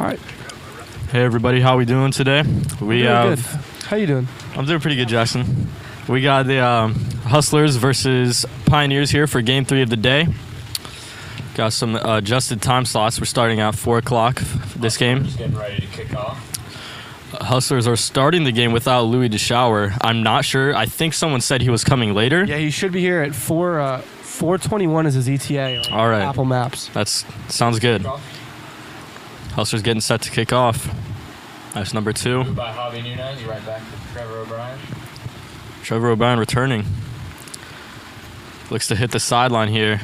All right. Hey everybody, how we doing today? Good. How you doing? I'm doing pretty good, Jackson. We got the Hustlers versus Pioneers here for Game 3 of the day. Got some adjusted time slots. We're starting at 4 o'clock this game. Just getting ready to kick off. Hustlers are starting the game without Louis DeShower. I'm not sure. I think someone said he was coming later. Yeah, he should be here at 4:21 is his ETA on All right. Apple Maps. Sounds good. Hustlers getting set to kick off. That's number 2. By Javi Nunez, right back to Trevor O'Brien. Trevor O'Brien returning. Looks to hit the sideline here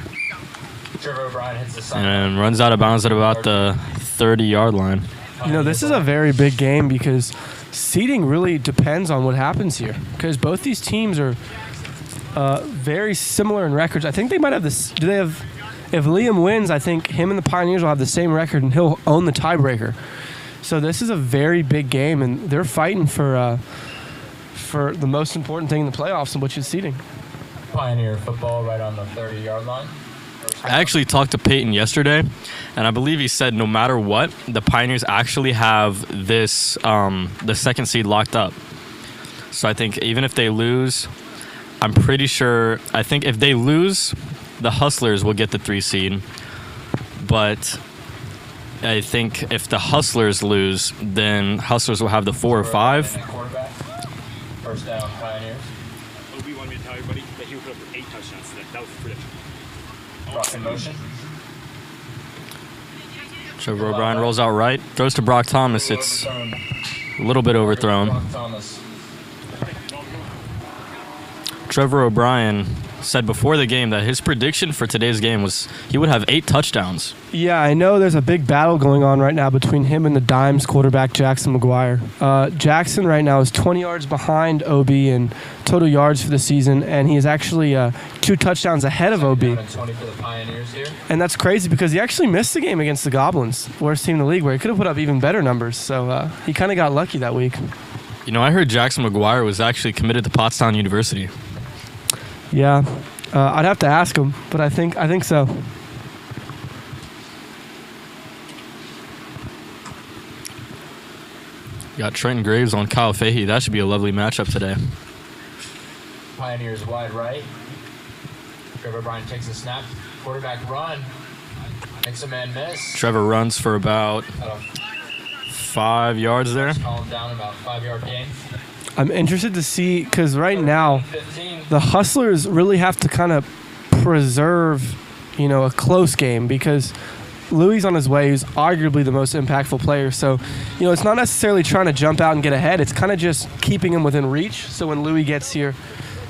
Trevor O'Brien hits the sideline. and runs out of bounds at about the 30-yard line. You know, this is a very big game because seeding really depends on what happens here. Because both these teams are very similar in records. I think they might have this. Do they have? If Liam wins, I think him and the Pioneers will have the same record, and he'll own the tiebreaker. So this is a very big game, and they're fighting for the most important thing in the playoffs, which is seeding. Pioneer football right on the 30-yard line. I actually talked to Peyton yesterday, and I believe he said no matter what, the Pioneers actually have this the second seed locked up. So I think even if they lose, I'm pretty sure. I think if they lose, the Hustlers will get the 3 seed. But I think if the Hustlers lose, then Hustlers will have the 4 or 5. Quarterback. First down, Pioneers. We wanted me to tell everybody that he would put up 8 touchdowns today. That was the prediction. Rock in motion. Trevor O'Brien rolls out right, throws to Brock Thomas. It's Overthrown. a little bit overthrown. Brock Thomas. Trevor O'Brien said before the game that his prediction for today's game was he would have 8 touchdowns. Yeah, I know there's a big battle going on right now between him and the Dimes quarterback, Jackson McGuire. Jackson right now is 20 yards behind OB in total yards for the season, and he is actually 2 touchdowns ahead of OB. 20 for the Pioneers here. And that's crazy because he actually missed the game against the Goblins, worst team in the league, where he could have put up even better numbers. So he kind of got lucky that week. You know, I heard Jackson McGuire was actually committed to Pottstown University. Yeah, I'd have to ask him, but I think so. Got Trenton Graves on Kyle Fahey. That should be a lovely matchup today. Pioneers wide right. Trevor O'Brien takes a snap. Quarterback run. Makes a man miss. Trevor runs for about 5 yards there. Calm down, about 5-yard gain. I'm interested to see, because right now, 15. the Hustlers really have to kind of preserve, a close game because Louis on his way, who's arguably the most impactful player. So, it's not necessarily trying to jump out and get ahead. It's kind of just keeping him within reach. So when Louis gets here,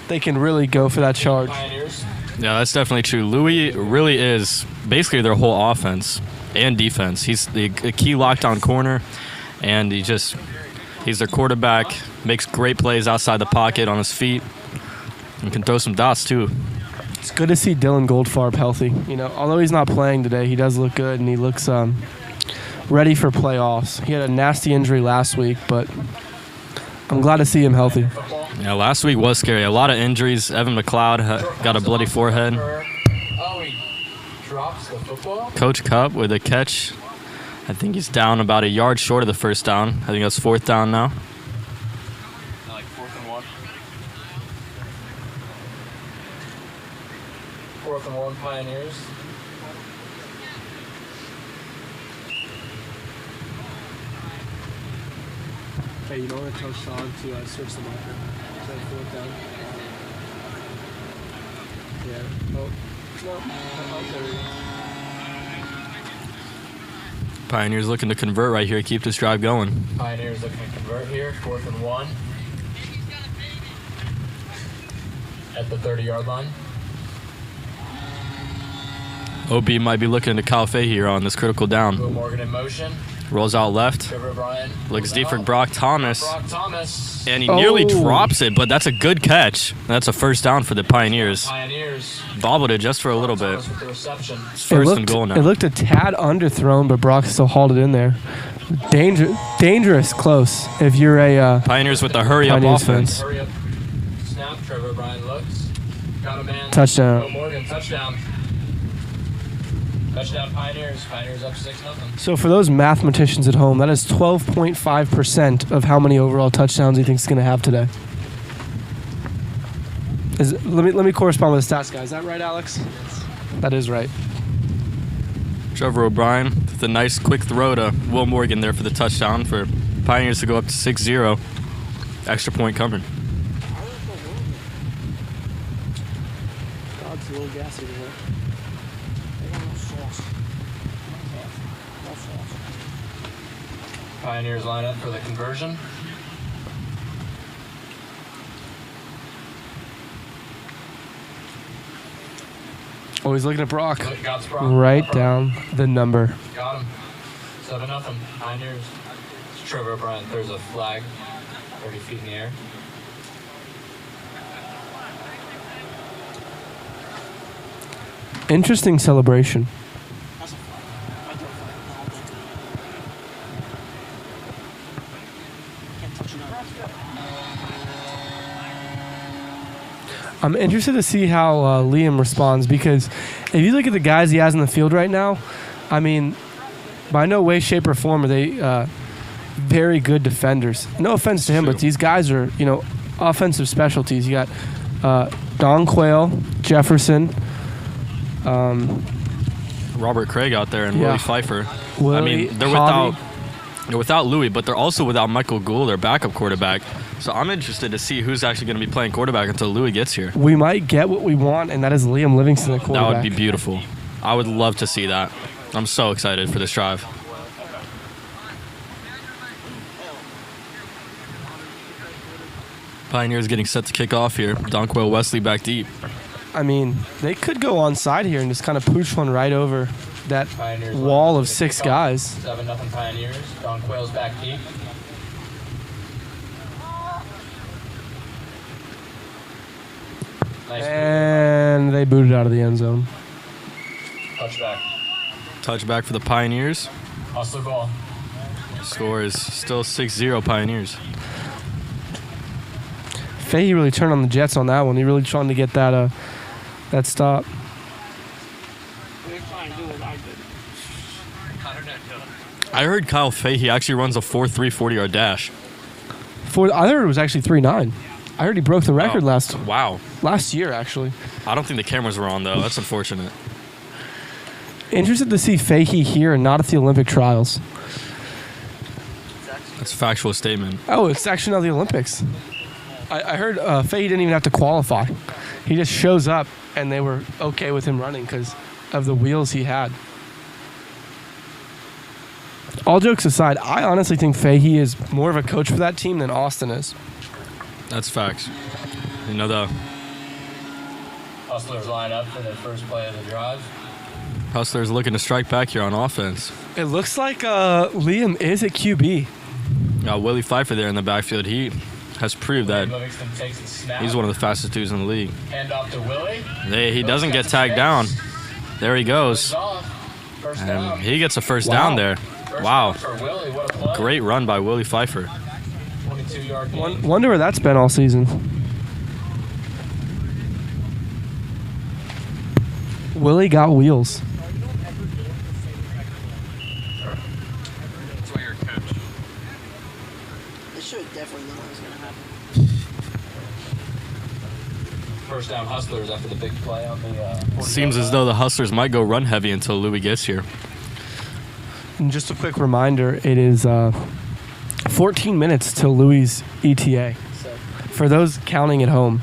they can really go for that charge. Pioneers. Yeah, that's definitely true. Louis really is basically their whole offense and defense. He's the key lockdown corner, and he's their quarterback, makes great plays outside the pocket on his feet, and can throw some dots too. It's good to see Dylan Goldfarb healthy. Although he's not playing today, he does look good, and he looks ready for playoffs. He had a nasty injury last week, but I'm glad to see him healthy. Yeah, last week was scary. A lot of injuries. Evan McLeod got a bloody forehead. Oh, he drops the football. Coach Cup with a catch. I think he's down about a yard short of the first down. I think that's 4th down now. Like 4th and 1. 4th and 1 Pioneers. Hey, you don't want to tell Sean to switch the marker. Is that 4th down? Yeah. Oh. No. There we go. Pioneers looking to convert right here, keep this drive going. Pioneers looking to convert here. 4th and 1. At the 30-yard line. OB might be looking to Kyle Fahey here on this critical Will down. Morgan in motion. Rolls out left. Trevor O'Brien. Looks deep for out. Brock Thomas. Brock Thomas. And he nearly Oh. drops it, but that's a good catch. That's a first down for the Pioneers. Pioneers. Bobbled it just for a little bit. Thomas with the reception. It's first and goal It now. looked a tad underthrown, but Brock still hauled it in there. Dangerous close if you're a Pioneers with the hurry-up Pioneers offense. Hurry up. Snap. Trevor O'Brien looks. Got a man. Touchdown. Will Morgan touchdown. Touchdown Pioneers. Pioneers up 6-0. So for those mathematicians at home, that is 12.5% of how many overall touchdowns he thinks he's going to have today. Let me correspond with the stats guy. Is that right, Alex? That is right. Trevor O'Brien with a nice quick throw to Will Morgan there for the touchdown for Pioneers to go up to 6-0. Extra point coming. God's a little gassy here. Pioneers line up for the conversion. Oh, he's looking at Brock. Got Brock. Write down the number. Got him. 7-0. Pioneers. Trevor O'Brien throws a flag 30 feet in the air. Interesting celebration. I'm interested to see how Liam responds, because if you look at the guys he has in the field right now, I mean, by no way, shape, or form are they very good defenders. No offense to him, but these guys are, offensive specialties. You got Don Quayle, Jefferson, Robert Craig out there and Yeah. Willie Pfeiffer. Willie, I mean, they're without Louis, but they're also without Michael Gould, their backup quarterback. So I'm interested to see who's actually going to be playing quarterback until Louis gets here. We might get what we want, and that is Liam Livingston at That quarterback. would be beautiful. I would love to see that. I'm so excited for this drive. Pioneers getting set to kick off here. Donquell Wesley back deep. I mean, they could go onside here and just kind of pooch one right over that Pioneers wall line up of for the 6 kickoff. guys. 7-0 Pioneers. Don Quayle's back deep. Nice And they booted out of the end zone. touchback. Touchback for the Pioneers. Hustler ball. Score is still 6-0 Pioneers. Fahey really turned on the Jets on that one. He really trying to get that stop. I heard Kyle Fahey actually runs a 4.3 40-yard dash. I heard it was actually 3.9. I heard he broke the record Oh, last year, actually. I don't think the cameras were on, though. That's unfortunate. Interested to see Fahey here and not at the Olympic trials. That's a factual statement. Oh, it's actually not the Olympics. I heard Fahey didn't even have to qualify. He just shows up, and they were okay with him running because of the wheels he had. All jokes aside, I honestly think Fahey is more of a coach for that team than Austin is. That's facts. The Hustlers line up for their first play of the drive. Hustlers looking to strike back here on offense. It looks like Liam is at QB. Got Willie Pfeiffer there in the backfield. He has proved that Livingston takes the snap. he's one of the fastest dudes in the league. Hand off to Willie. He doesn't get tagged down. There he goes. First And down. he gets a first Wow. down there. First Wow. down for Willie. What a play. Great run by Willie Pfeiffer. 22-yard gain. Wonder where that's been all season. Willie got wheels. That's why you're a coach. They should definitely know what was going to happen. First down Hustlers after the big play on the 40 Seems as though the Hustlers might go run heavy until Louis gets here. And just a quick reminder, it is 14 minutes till Louis' ETA. So for those counting at home.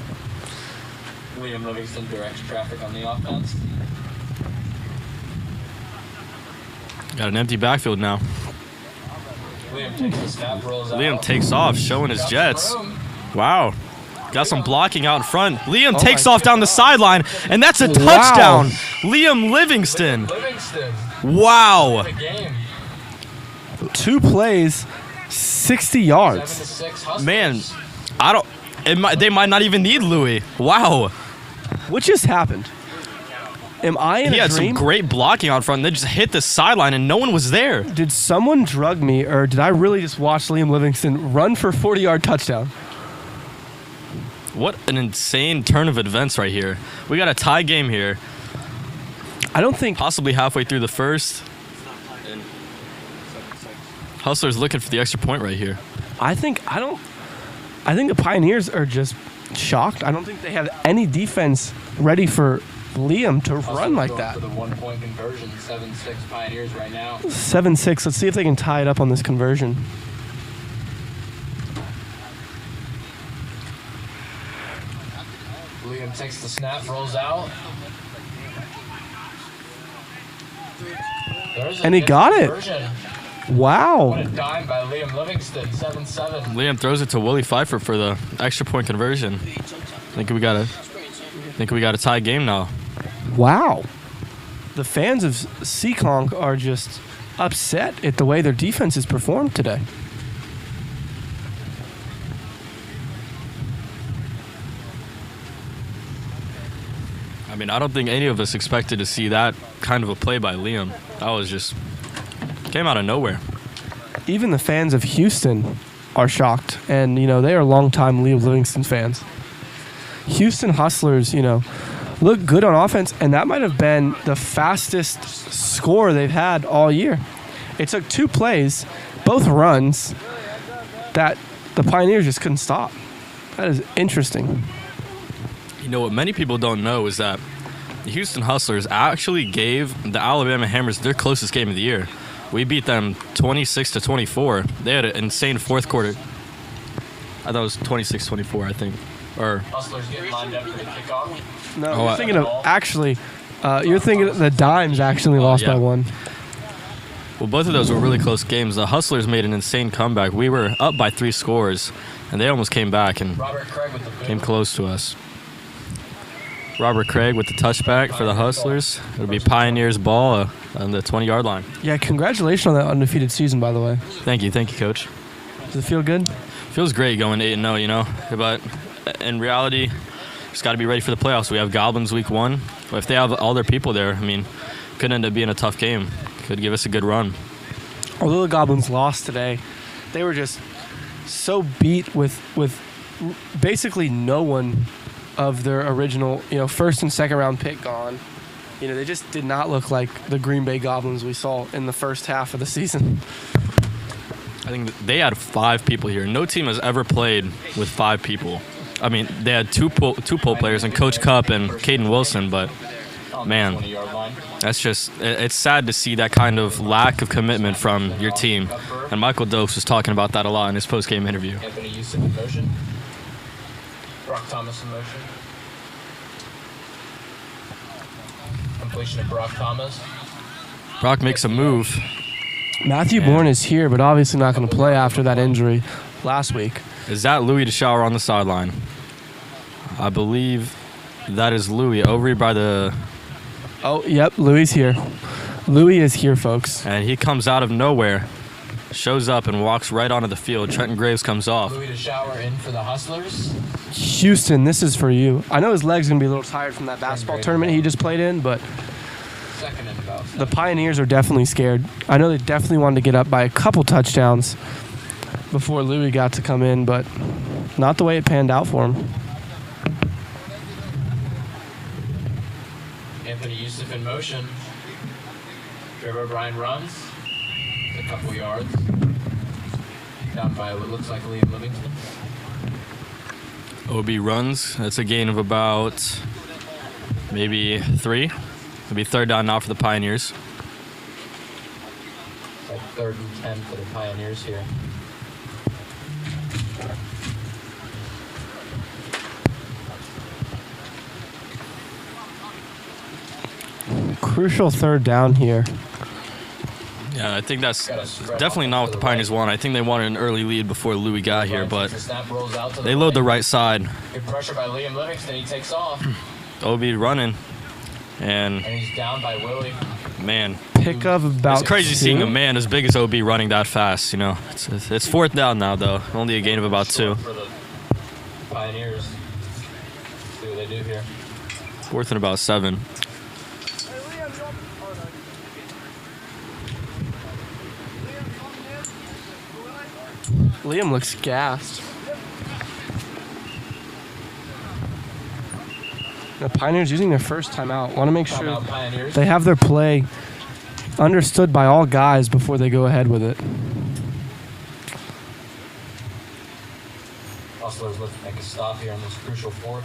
Liam Livingston directs traffic on the offense. Got an empty backfield now. Liam takes the snap, rolls out. Liam takes off, showing his jets. Wow. Got some blocking out in front. Liam Oh takes my off down the sideline, and that's a Wow. touchdown. Liam Livingston. Livingston. Wow. The game. 2 plays, 60 yards. 7-6 Hustlers. Man, they might not even need Louis. Wow. What just happened? Am I in He a had some dream? great blocking out front. They just hit the sideline, and no one was there. Did someone drug me, or did I really just watch Liam Livingston run for a 40-yard touchdown? What an insane turn of events right here. We got a tie game here. I don't think possibly halfway through the first. And Hustlers looking for the extra point right here. I think the Pioneers are just shocked. I don't think they have any defense ready for Liam to run like going that. For the 1-point conversion, 7-6 Pioneers right now. 7-6. Let's see if they can tie it up on this conversion. Liam takes the snap, rolls out. And he got it. What Wow. a dime by Liam Livingston, 7-7. Liam throws it to Willie Pfeiffer for the extra point conversion. Think we got a tie game now. Wow. The fans of Seekonk are just upset at the way their defense has performed today. I mean, I don't think any of us expected to see that kind of a play by Liam. That was just came out of nowhere. Even the fans of Houston are shocked. And, they are longtime Liam Livingston fans. Houston Hustlers, look good on offense, and that might have been the fastest score they've had all year. It took 2 plays, both runs, that the Pioneers just couldn't stop. That is interesting. What many people don't know is that the Houston Hustlers actually gave the Alabama Hammers their closest game of the year. We beat them 26-24. They had an insane fourth quarter. I thought it was 26-24, I think. Or Hustlers getting lined up for the kickoff. No, Oh, you're thinking of you're thinking the Dimes actually lost yeah. by 1. well, both of those were really close games. The Hustlers made an insane comeback. We were up by 3 scores, and they almost came back and Robert Craig with the boot. came close to us. Robert Craig with the touchback for the Hustlers. It'll be Pioneers ball on the 20-yard line. Yeah, congratulations on that undefeated season, by the way. Thank you, Coach. Does it feel good? Feels great going 8-0, but in reality, just got to be ready for the playoffs. We have Goblins week 1. But if they have all their people there, could end up being a tough game. Could give us a good run. Although the Goblins lost today, they were just so beat with basically no one of their original, first and second round pick gone. They just did not look like the Green Bay Goblins we saw in the first half of the season. I think they had 5 people here. No team has ever played with 5 people. They had two pole players and Coach Cup and Caden Wilson, but man, 20-yard line. that's just, it's sad to see that kind of lack of commitment from your team. And Michael Dokes was talking about that a lot in his post-game interview. Anthony Yusuf in motion. Brock Thomas in motion. Completion of Brock Thomas. Brock makes a move. Matthew Bourne is here, but obviously not going to play after that injury last week. Is that Louis DeShower on the sideline? I believe that is Louis over by the... Oh, yep, Louis here. Louis is here, folks. And he comes out of nowhere, shows up and walks right onto the field. Trenton Graves comes off. Louis DeShower in for the Hustlers. Houston, this is for you. I know his leg's going to be a little tired from that basketball tournament he just played in, but Second and about. the Pioneers are definitely scared. I know they definitely wanted to get up by a couple touchdowns before Louis got to come in, but not the way it panned out for him. Anthony Yusuf in motion. Trevor O'Brien runs. A couple yards. Down by what looks like Liam Livingston. OB runs. That's a gain of about maybe 3. It'll be third down now for the Pioneers. Like 3rd and 10 for the Pioneers here. Crucial third down here. Yeah, I think that's definitely not what the Pioneers want. I think they wanted an early lead before Louis got here, but The snap rolls out to they load the right side. Good pressure by Liam Livingston. He takes off. OB running. And, And he's down by Willie. man, Pick up about it's crazy 2. seeing a man as big as OB running that fast, It's 4th down now, though. Only a gain of about 2. For the Pioneers. See what they do here. 4th and about 7. Liam looks gassed. The Pioneers using their first timeout. Want to make sure Timeout Pioneers. they have their play understood by all guys before they go ahead with it. Hustlers looking to make a stop here in this crucial fourth.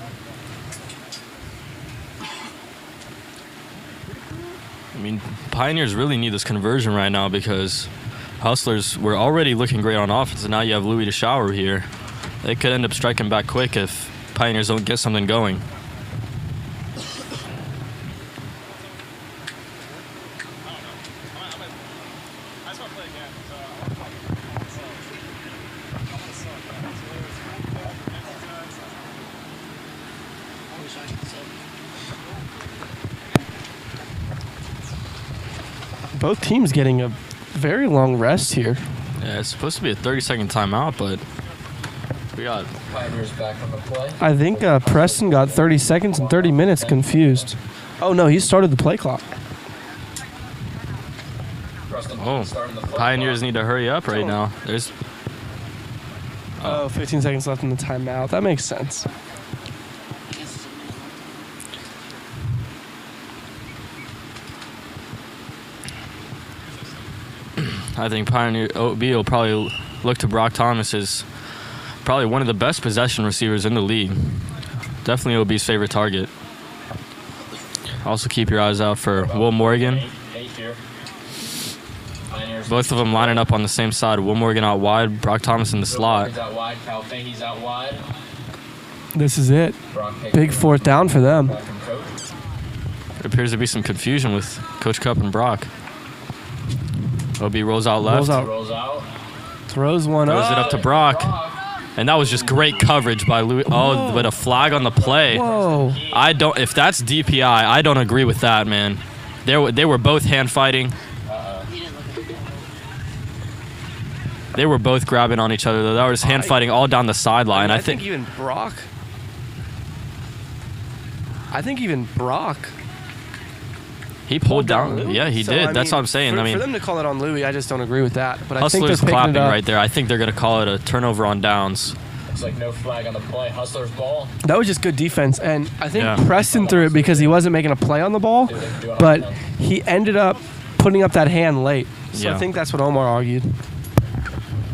I mean, Pioneers really need this conversion right now because Hustlers were already looking great on offense, and now you have Louis DeShower here. They could end up striking back quick if Pioneers don't get something going. Both teams getting a very long rest here. Yeah, it's supposed to be a 30-second timeout, but we got Pioneers back on the play. I think Preston got 30 seconds and 30 minutes confused. Oh, no, he started the play clock. Preston Oh, starting the play Pioneers clock. need to hurry up right now. There's Oh, 15 seconds left in the timeout. That makes sense. I think Pioneer OB will probably look to Brock Thomas as probably one of the best possession receivers in the league. Definitely OB's favorite target. Also keep your eyes out for Will Morgan. Eight here. Pioneers. Both of them lining up on the same side. Will Morgan out wide, Brock Thomas in the slot. Morgan's out wide. Cal Fahey's out wide. This is it. Brock Payton Big fourth down for them. back from coach. There appears to be some confusion with Coach Cup and Brock. OB rolls out left. Rolls out. Rolls out. Throws one Throws it up. up to Brock. And that was just great coverage by Louis. Oh, but a flag on the play. Whoa. I don't. If that's DPI, I don't agree with that, man. They were both hand fighting. They were both grabbing on each other. Though. That was hand fighting all down the sideline. I think even Brock. I think even Brock. he pulled down. Louis. Yeah, he So, did. I That's mean, what I'm saying. For I mean, them to call it on Louis, I just don't agree with that. But I think Hustlers they're picking clapping it up. right there. I think they're gonna call it a turnover on downs. Looks like no flag on the play. Hustlers ball. That was just good defense, and I think Yeah. Preston threw it because he wasn't making a play on the ball, but he ended up putting up that hand late. So I Yeah. think that's what Omar argued.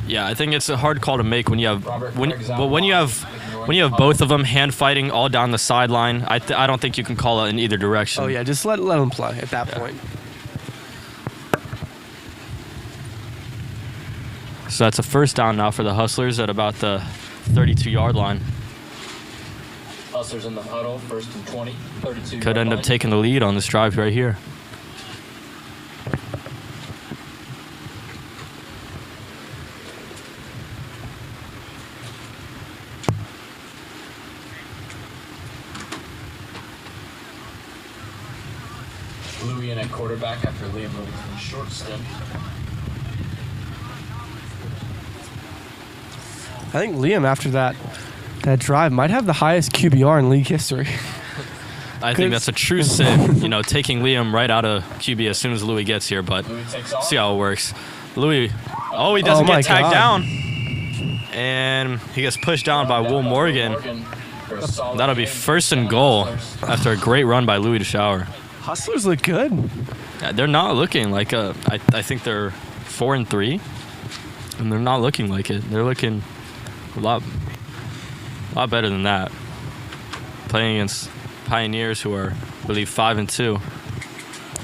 Yeah, I think it's a hard call to make when you have Robert when Craig's out but when you wide. have both of them hand fighting all down the sideline. I don't think you can call it in either direction. Oh yeah, just let him play at that point. So that's a first down now for the Hustlers at about the 32-yard line. Hustlers in the huddle. First and 20. 32. Could end up taking the lead on this drive right here. Louis in at quarterback after Liam moving from a short stint. I think Liam after that drive might have the highest QBR in league history. I think that's a true sin, taking Liam right out of QB as soon as Louis gets here, but Louis takes off. see how it works. Louis, he doesn't my get tagged God. down. And he gets pushed down by Will Morgan. For a solid That'll be game. first and goal Hustlers. after a great run by Louis DeShower. Hustlers look good. Yeah, they're not looking like I think they're 4-3, and they're not looking like it. They're looking a lot better than that. Playing against Pioneers, who are, I believe, 5-2.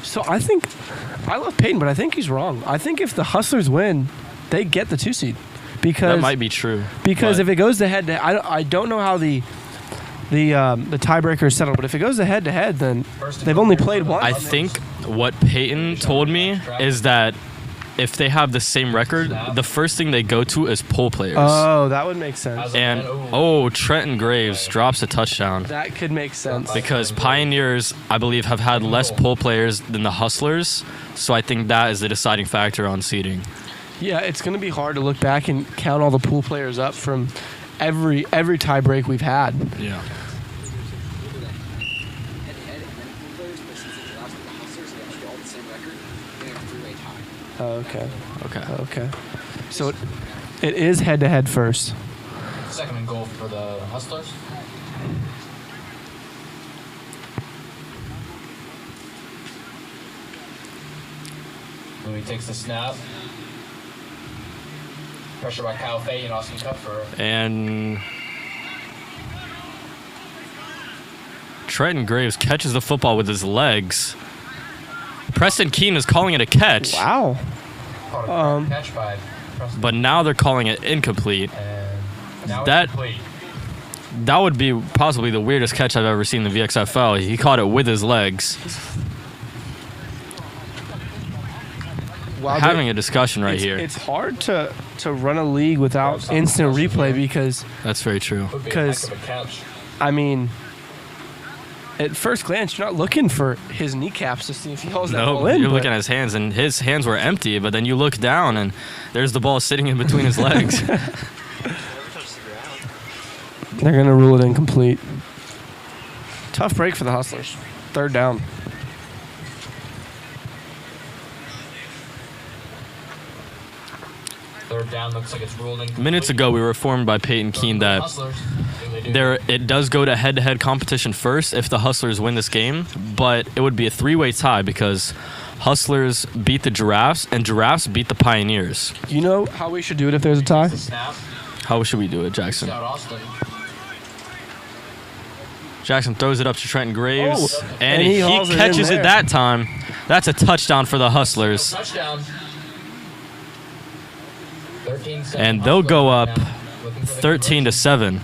So I love Peyton, but I think he's wrong. I think if the Hustlers win, they get the 2 seed. Because That might be true. Because but if it goes to head to, I don't know how the tiebreaker is settled, but if it goes to head, then they've only played once. I think what Peyton told me is that if they have the same record, the first thing they go to is poll players. Oh, that would make sense. And Trenton Graves drops a touchdown. That could make sense. Because Pioneers, I believe, have had less poll players than the Hustlers, so I think that is the deciding factor on seeding. Yeah, it's going to be hard to look back and count all the pool players up from every tie break we've had. Yeah. Oh, okay. Okay. So it is head to head first. Second and goal for the Hustlers. Louis takes the snap. Pressure by Kyle Fay and Austin Kupfer. And Trenton Graves catches the football with his legs. Preston Keene is calling it a catch. Wow. Caught a catch by Preston. But now they're calling it incomplete. And now That- it's complete. That would be possibly the weirdest catch I've ever seen in the VXFL. He caught it with his legs. Wow, Having a discussion right here. It's hard to run a league without instant replay because, That's very true. Would be a heck 'cause- of a catch. I mean, at first glance, you're not looking for his kneecaps to see if he holds that No, ball in. you're but looking at his hands, and his hands were empty, but then you look down, and there's the ball sitting in between his legs. They're going to rule it incomplete. Tough break for the Hustlers. 3rd down. Third down looks like it's ruled incomplete. Minutes ago, we were informed by Peyton Keene that Hustlers, they do. it does go to head-to-head competition first if the Hustlers win this game, but it would be a 3-way tie because Hustlers beat the Giraffes and Giraffes beat the Pioneers. You know how we should do it if there's a tie? The snap. How should we do it, Jackson? Out Austin. Jackson throws it up to Trenton Graves, Oh, and and he he hauls it in catches it there. that time. That's a touchdown for the Hustlers. Touchdown. 13-7 And they'll go Hustlers up now, looking for the 13-7.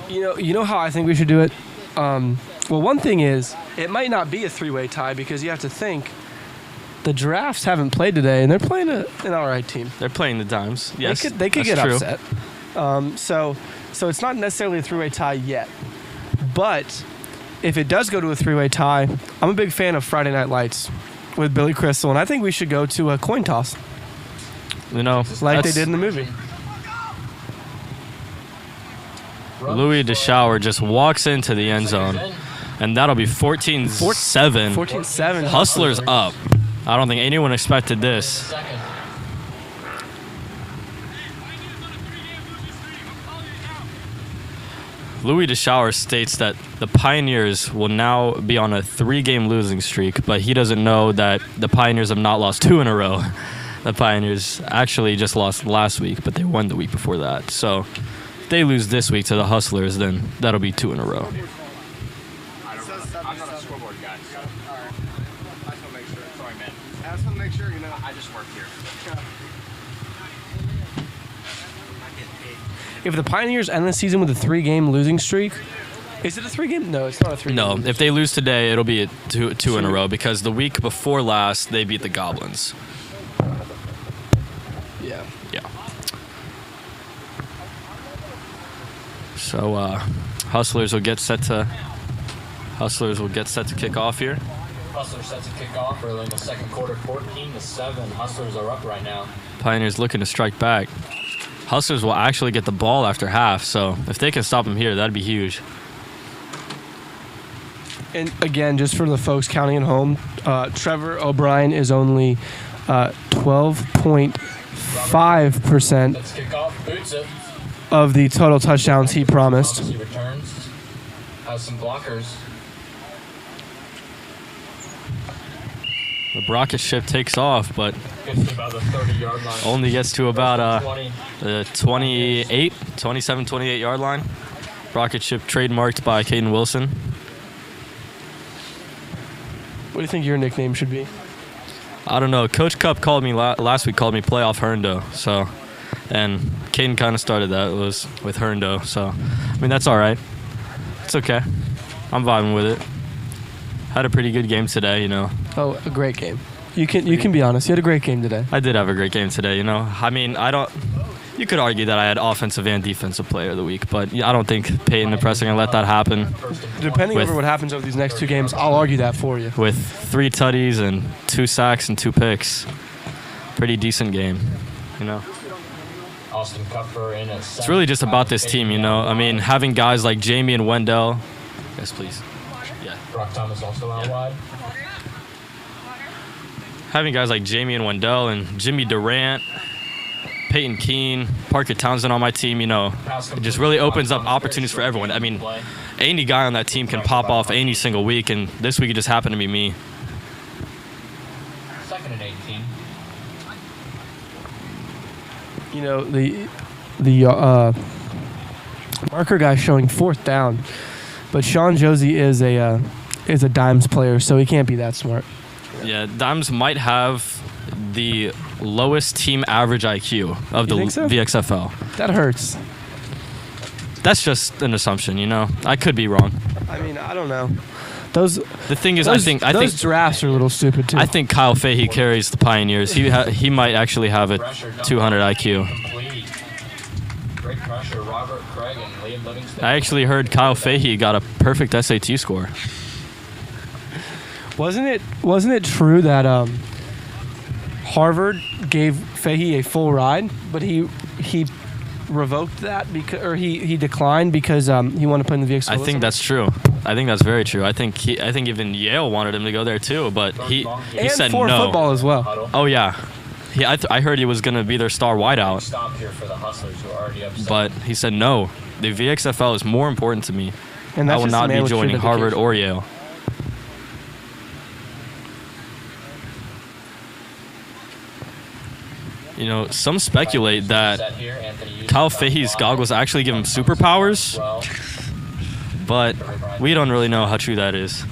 You know how I think we should do it? Well, one thing is, it might not be a 3-way tie because you have to think the Giraffes haven't played today, and they're playing an all right team. They're playing the dimes. Yes, They could that's get true. upset. So it's not necessarily a 3-way tie yet. But if it does go to a 3-way tie, I'm a big fan of Friday Night Lights with Billy Crystal, and I think we should go to a coin toss You know, like they that's- did in the movie. Louis DeShower just walks into the end zone, and that'll be 14-7. 14-7. Hustlers up. I don't think anyone expected this. second. Louis DeShower states that the Pioneers will now be on a 3-game losing streak, but he doesn't know that the Pioneers have not lost 2 in a row. The Pioneers actually just lost last week, but they won the week before that. So if they lose this week to the Hustlers, then that'll be 2 in a row. I'm not a scoreboard guy. So. I just want to make sure. Sorry, man. I just want to make sure, I just work here. If the Pioneers end the season with a 3-game losing streak, is it a 3-game? No, it's not a 3-game. No, losing if they lose today, it'll be a two in a row because the week before last, they beat the Goblins. streak. Yeah. Yeah. So Hustlers will get set to kick off here. Hustlers set to kick off early in the second quarter, 14-7. Hustlers are up right now. Pioneers looking to strike back. Hustlers will actually get the ball after half, so if they can stop them here, that'd be huge. And again, just for the folks counting at home, Trevor O'Brien is only 12.5% Let's kick off. Boots it. of the total touchdowns he promised. He returns. Has some blockers. The rocket ship takes off, but Gets to about the 30-yard line. only gets to about 20. the 27, 28 yard line. Rocket ship trademarked by Caden Wilson. What do you think your nickname should be? I don't know. Coach Cup called me last week. Called me Playoff Herndo. So, and Caden kind of started that. It was with Herndo. So, I mean that's all right. It's okay. I'm vibing with it. Had a pretty good game today. Oh, a great game. You can be honest. You had a great game today. I did have a great game today. I mean, you could argue that I had offensive and defensive player of the week, but I don't think Peyton and Preston are gonna let that happen. Depending With- over what happens over these next 2 games, I'll argue that for you. With 3 tutties and 2 sacks and 2 picks. Pretty decent game. Austin Kupfer in at It's really just about this team, I mean, having guys like Jamie and Wendell. Yes, please. Yeah. Brock Thomas also out wide. Having guys like Jamie and Wendell and Jimmy Durant, Peyton Keene, Parker Townsend on my team, it just really opens up opportunities for everyone. I mean, any guy on that team can pop off any single week, and this week it just happened to be me. Second 2nd and 18. You know, the marker guy showing 4th down, but Sean Josie is a dimes player, so he can't be that smart. Yeah, Dimes might have the lowest team average IQ of the You think so? VXFL. That hurts. That's just an assumption, you know. I could be wrong. I mean, I don't know. Those The thing is, those, I think those drafts are a little stupid too. I think Kyle Fahey carries the Pioneers. He might actually have a Pressure, 200 IQ. complete. Great pressure, Robert Craig and Liam Livingston. I actually heard Kyle Fahey got a perfect SAT score. Wasn't it true that Harvard gave Fahey a full ride, but he revoked that because, or he declined because he wanted to play in the VXFL? I think that's true. I think that's very true. I think even Yale wanted him to go there too, but he and said for no. football as well. Huddle. Oh yeah, I heard he was gonna be their star wideout, Stop here for the Hustlers who are already upset. but he said no. The VXFL is more important to me. And I that's will just a not man be with true joining Harvard dedication. or Yale. You know, some speculate that Set here, Anthony Hughes Kyle on Fahey's the goggles line. actually give him superpowers, Well, but we don't really know how true that is.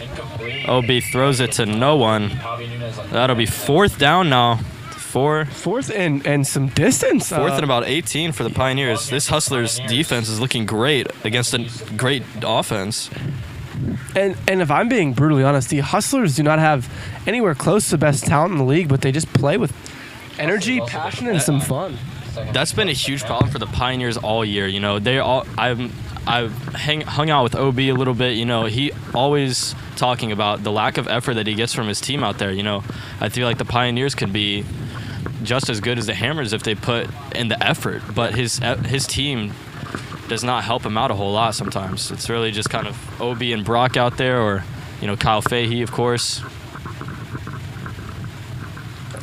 incomplete. OB throws it to no one. Javi Nunez on the That'll be 4th down now. Fourth 4th and some distance. and about 18 for the Pioneers. This Hustlers defense is looking great against a great offense. And if I'm being brutally honest, the Hustlers do not have anywhere close to the best talent in the league, but they just play with energy, passion, and some fun. That's been a huge problem for the Pioneers all year. You know, I've hung out with OB a little bit. You know, he always talking about the lack of effort that he gets from his team out there. You know, I feel like the Pioneers could be just as good as the Hammers if they put in the effort, but his team does not help him out a whole lot sometimes. It's really just kind of OB and Brock out there, or, you know, Kyle Fahey, of course.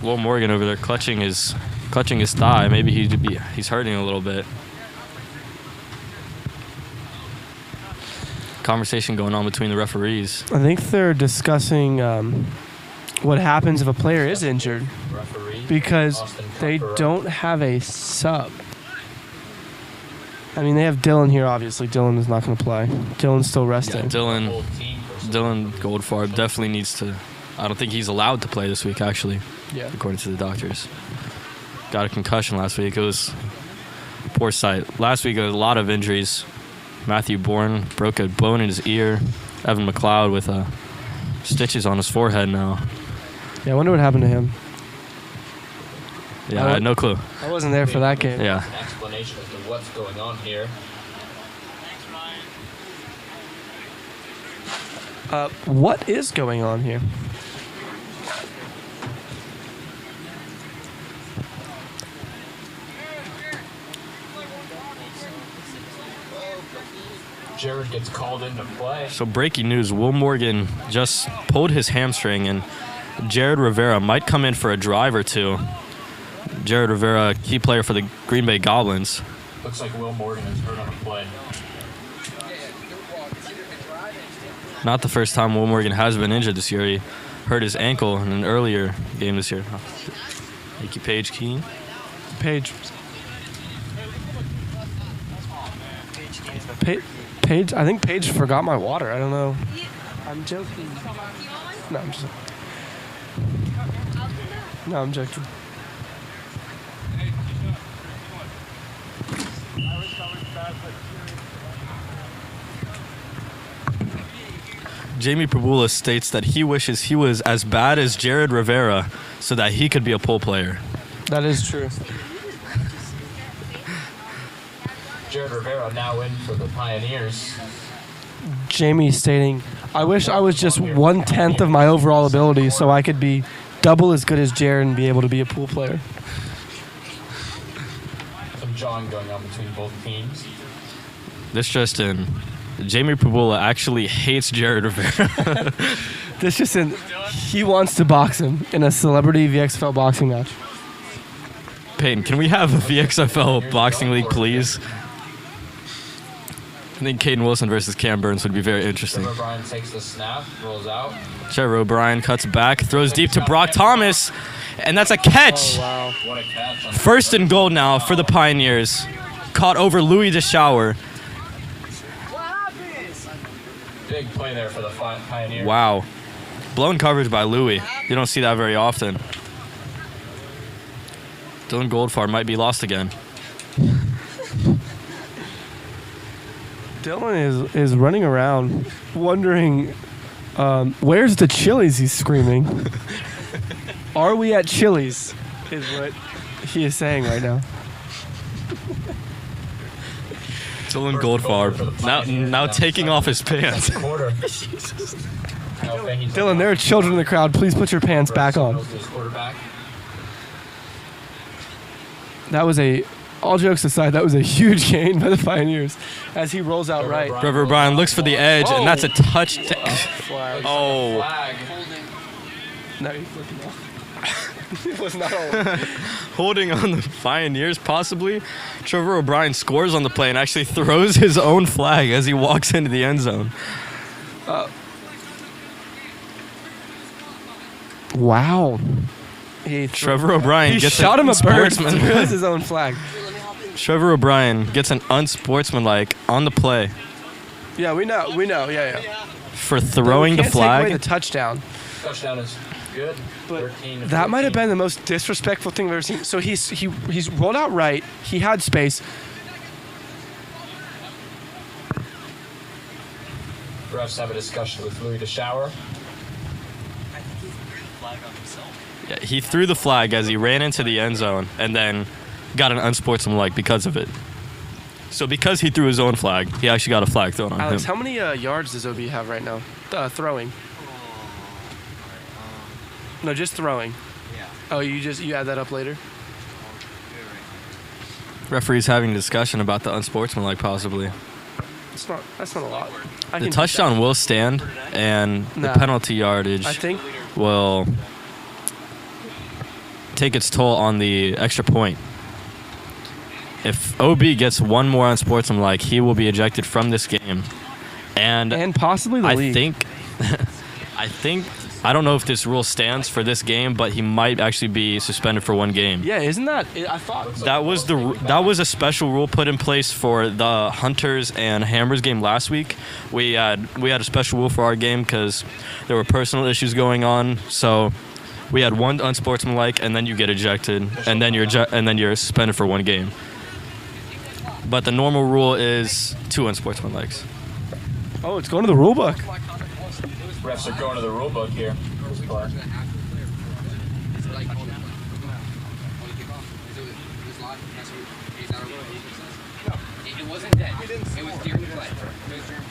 Will Morgan over there clutching his thigh. Maybe he's hurting a little bit. Conversation going on between the referees. I think they're discussing what happens if a player is injured referee. because Austin they Tucker. don't have a sub. I mean, they have Dylan here, obviously. Dylan is not going to play. Dylan's still resting. Dylan Whole team for Goldfarb definitely needs to. I don't think he's allowed to play this week, actually, Yeah. according to the doctors. Got a concussion last week. It was poor sight. Last week, there was a lot of injuries. Matthew Bourne broke a bone in his ear. Evan McLeod with stitches on his forehead now. Yeah, I wonder what happened to him. Yeah, I had no clue. I wasn't there for that game. Yeah. an explanation as to what's going on here. What is going on here? Jared gets called into play. So breaking news, Will Morgan just pulled his hamstring, and Jared Rivera might come in for a drive or two. Jared Rivera, key player for the Green Bay Goblins. Looks like Will Morgan is hurt on the play. Not the first time Will Morgan has been injured this year. He hurt his ankle in an earlier game this year. Thank you, Paige Keene. Paige. Paige. I think Paige forgot my water. I don't know. I'm joking. No, I'm just. No, I'm joking. Jamie Pabula states that he wishes he was as bad as Jared Rivera so that he could be a pole player. That is true. Jared Rivera now in for the Pioneers. Jamie stating, I wish I was just 1/10 of my overall ability so I could be double as good as Jared and be able to be a pool player. Some jawing going on between both teams. This just in. Jamie Pabula actually hates Jared Rivera. This just in, he wants to box him in a celebrity VXFL boxing match. Peyton, can we have a VXFL boxing league, please? think Caden Wilson versus Cam Burns would be very interesting. Trevor O'Brien takes the snap, rolls out. Trevor O'Brien cuts back, throws deep to Brock Thomas, and that's a catch. Wow. What a catch. On First and goal now for the Pioneers. Caught over Louis DeShower. big play there for the Pioneers. Wow. Blown coverage by Louis. You don't see that very often. Dylan Goldfarb might be lost again. Dylan is running around wondering, where's the Chili's, he's screaming. Are we at Chili's, is what he is saying right now. Dylan Goldfarb now taking off his pants. Quarter. Dylan, there are children in the crowd. Please put your pants back on. That was all jokes aside, that was a huge gain by the Pioneers as he rolls out right. Trevor O'Brien looks for the edge, and that's a touchdown. Flag. Oh. Flag. No, he's looking off. It was not all. Holding on the Pioneers, possibly. Trevor O'Brien scores on the play and actually throws his own flag as he walks into the end zone. Wow. Trevor O'Brien He gets shot him a bird. unsportsman- Throws his own flag. Trevor O'Brien gets an unsportsmanlike on the play Yeah, we know. Yeah. for throwing the Can't take away flag. the touchdown. Touchdown is good. But 13 to that might have 14. been the most disrespectful thing I've ever seen. So he's rolled out right. He had space. Refs have a discussion with Louis DeShower. Yeah, he threw the flag as he ran into the end zone and then got an unsportsmanlike because of it. So because he threw his own flag, he actually got a flag thrown on Alex, him. how many yards does OB have right now? Throwing. No, just throwing. Yeah. Oh, you add that up later? Referee's having a discussion about the unsportsmanlike possibly. That's not a lot. I The can touchdown will stand, and Nah. the penalty yardage I think will take its toll on the extra point. If OB gets one more unsportsmanlike, he will be ejected from this game. And possibly the I league. think I don't know if this rule stands for this game, but he might actually be suspended for one game. Yeah, isn't that? I thought. That was a special rule put in place for the Hunters and Hammers game last week. We had a special rule for our game because there were personal issues going on. So we had one unsportsmanlike, and then you get ejected, and then you're suspended for one game. But the normal rule is 2 unsportsmanlikes. Oh, it's going to the rule book. Refs are going to the rule book here. This play. It wasn't dead. It was during play.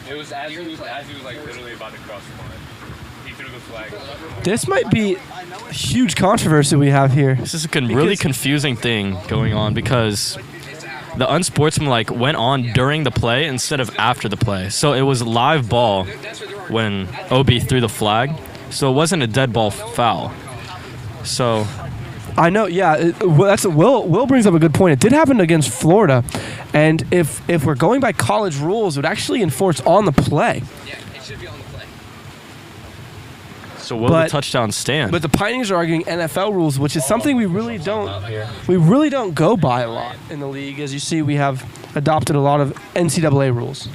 It was as he was like literally about to cross the line. He threw the flag. This might be a huge controversy we have here. This is a really Because- confusing thing going on because the unsportsmanlike went on during the play instead of after the play. So it was live ball when OB threw the flag. So it wasn't a dead ball foul. So I know, yeah. Will brings up a good point. It did happen against Florida, and if we're going by college rules, it would actually enforce on the play. Yeah, it should be on the play. will But- the touchdown stand? But the Pioneers are arguing NFL rules, which is something we really Out here. don't go by a lot in the league. As you see, we have adopted a lot of NCAA rules,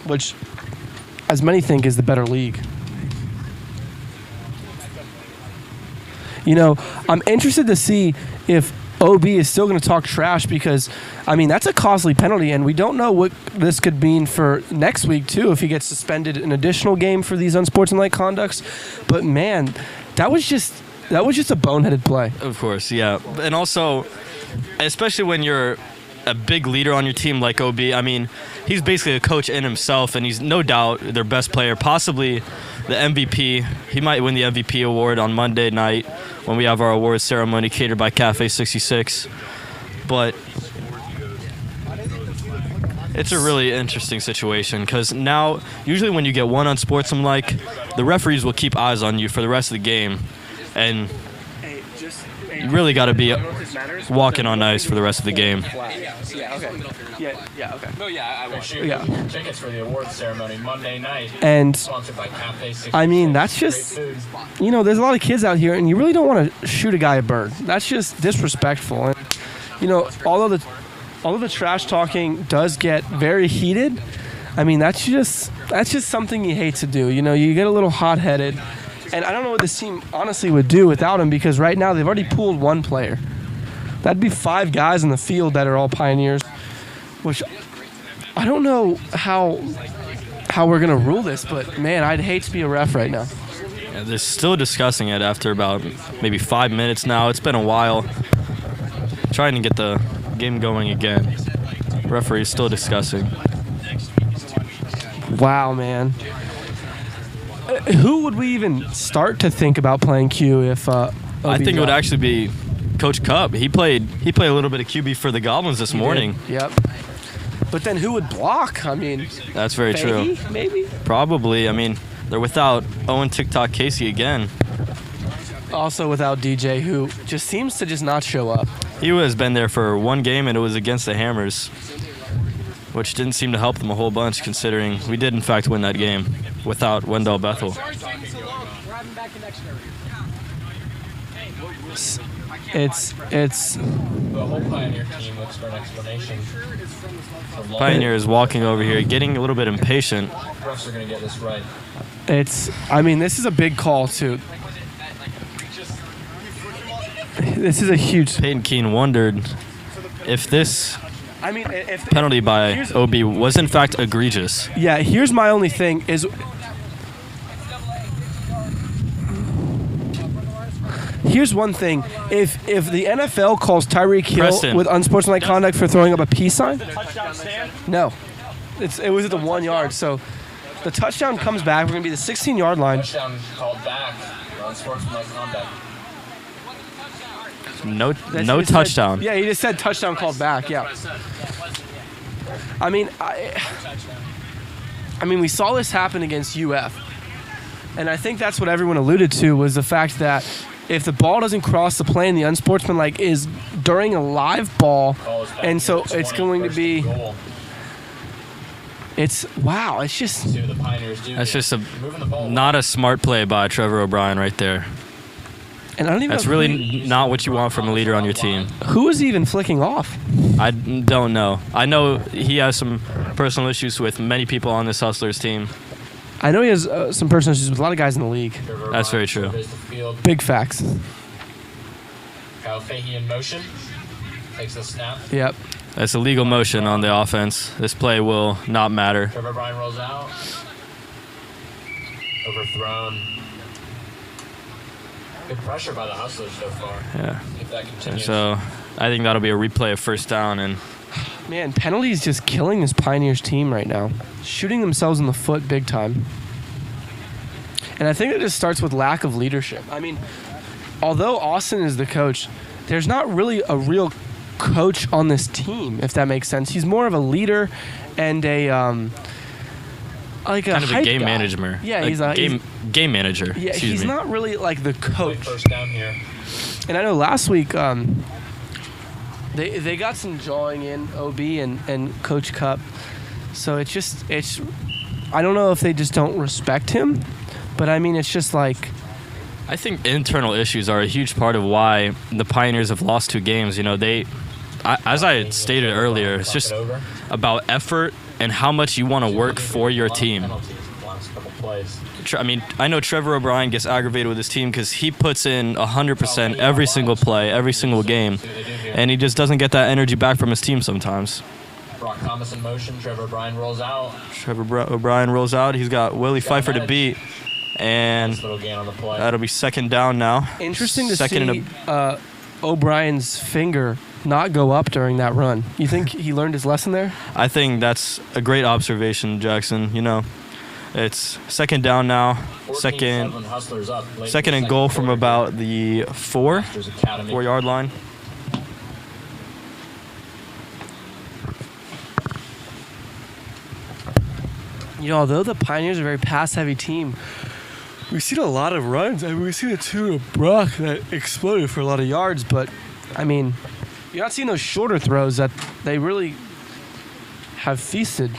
which, as many think, is the better league. You know, I'm interested to see if OB is still going to talk trash because, I mean, that's a costly penalty, and we don't know what this could mean for next week, too, if he gets suspended an additional game for these unsportsmanlike conducts. But, man, that was just a boneheaded play. Of course, yeah. And also, especially when you're a big leader on your team like OB, I mean, he's basically a coach in himself, and he's no doubt their best player, possibly the MVP. He might win the MVP award on Monday night when we have our awards ceremony catered by Cafe 66. But it's a really interesting situation because now, usually when you get one unsportsmanlike, the referees will keep eyes on you for the rest of the game. And You really got to be walking on ice for the rest of the game. Yeah, okay. No, yeah, I Make watched. sure you Yeah. get your tickets for the awards ceremony Monday night. And Sponsored by Cafe 66. I mean, that's just, Great food. you know, there's a lot of kids out here, and you really don't want to shoot a guy a bird. That's just disrespectful. And, you know, although the trash talking does get very heated, I mean, that's just something you hate to do. You know, you get a little hot-headed, and I don't know what this team honestly would do without him, because right now they've already pulled one player. That'd be 5 guys in the field that are all Pioneers, which I don't know how we're gonna rule this, but man, I'd hate to be a ref right now. Yeah, they're still discussing it after about maybe 5 minutes now. It's been a while. Trying to get the game going again. Referee's still discussing. Wow, man. Who would we even start to think about playing Q if? I think it would actually be Coach Cup. He played a little bit of QB for the Goblins this morning. Yep. But then who would block? I mean, That's very true. Fahey, maybe. Probably. I mean, they're without Owen TikTok Casey again. Also without DJ, who just seems to just not show up. He has been there for one game, and it was against the Hammers, which didn't seem to help them a whole bunch, considering we did in fact win that game without Wendell Bethel. It's The whole Pioneer team looks for an explanation. For long- Pioneer is walking over here, getting a little bit impatient. Refs are going to get this right. I mean, this is a big call too. This is a huge. Peyton Keene wondered if this I mean, if penalty by here's- OB was in fact egregious. Yeah, here's my only thing is. Here's one thing: if the NFL calls Tyreek Hill Preston. with unsportsmanlike conduct for throwing up a peace sign, no, it was at the 1 yard. So the touchdown comes back. We're gonna be the 16-yard line. Touchdown called back on sportsmanlike conduct. No That's what no he said. touchdown. Yeah, he just said touchdown called back. Yeah. I mean, I mean, we saw this happen against UF, and I think that's what everyone alluded to was the fact that if the ball doesn't cross the plane, the unsportsmanlike is during a live ball, Ball is back and so here, it's 20, going to first be. and goal. It's wow. It's just See what the Pioneers do. That's here. just a Moving the ball. not a smart play by Trevor O'Brien right there. and I don't even. That's know really not what you want from a leader on your team. who is he even flicking off. I don't know. I know he has some personal issues with many people on this Hustlers team. I know he has some personal issues with a lot of guys in the league. Trevor That's very Ryan true. surveys the field. Big facts. Kyle Fahey in motion. Takes the snap. Yep. That's a legal motion on the offense. This play will not matter. Trevor Bryan rolls out. Overthrown. Good pressure by the Hustlers so far. Yeah. If that continues. So I think that'll be a replay of first down, and Man, penalties just killing this Pioneers team right now. Shooting themselves in the foot big time. And I think it just starts with lack of leadership. I mean, although Austin is the coach, there's not really a real coach on this team, if that makes sense. He's more of a leader and a like a kind of a hype game guy. manager. Yeah, Like he's a game manager. Yeah, excuse he's me. not really like the Quick coach. first down here. And I know last week they got some jawing in OB and Coach Cup. So it's I don't know if they just don't respect him, but I mean it's just like I think internal issues are a huge part of why the Pioneers have lost 2 games. You know, as I had stated earlier, it's just Over. about effort and how much you want to work for your team. Penalties last couple plays. I mean, I know Trevor O'Brien gets aggravated with his team because he puts in 100% every single play, every single game, See what they do here. and he just doesn't get that energy back from his team sometimes. Brock Thomas in motion. Trevor Bryan rolls out. O'Brien rolls out. He's got Willie Pfeiffer to beat, and Nice little gain on the play. that'll be second down now. interesting to Second see and O'Brien's finger not go up during that run. You think he learned his lesson there? I think that's a great observation, Jackson. You know, it's second down now. 14-7 Hustlers up late in Second the and goal from quarter. about the 4 Hustlers Academy. 4-yard line. You know, although the Pioneers are a very pass-heavy team, we've seen a lot of runs. I mean, we've seen a two to Brock that exploded for a lot of yards, but I mean, you're not seeing those shorter throws that they really have feasted.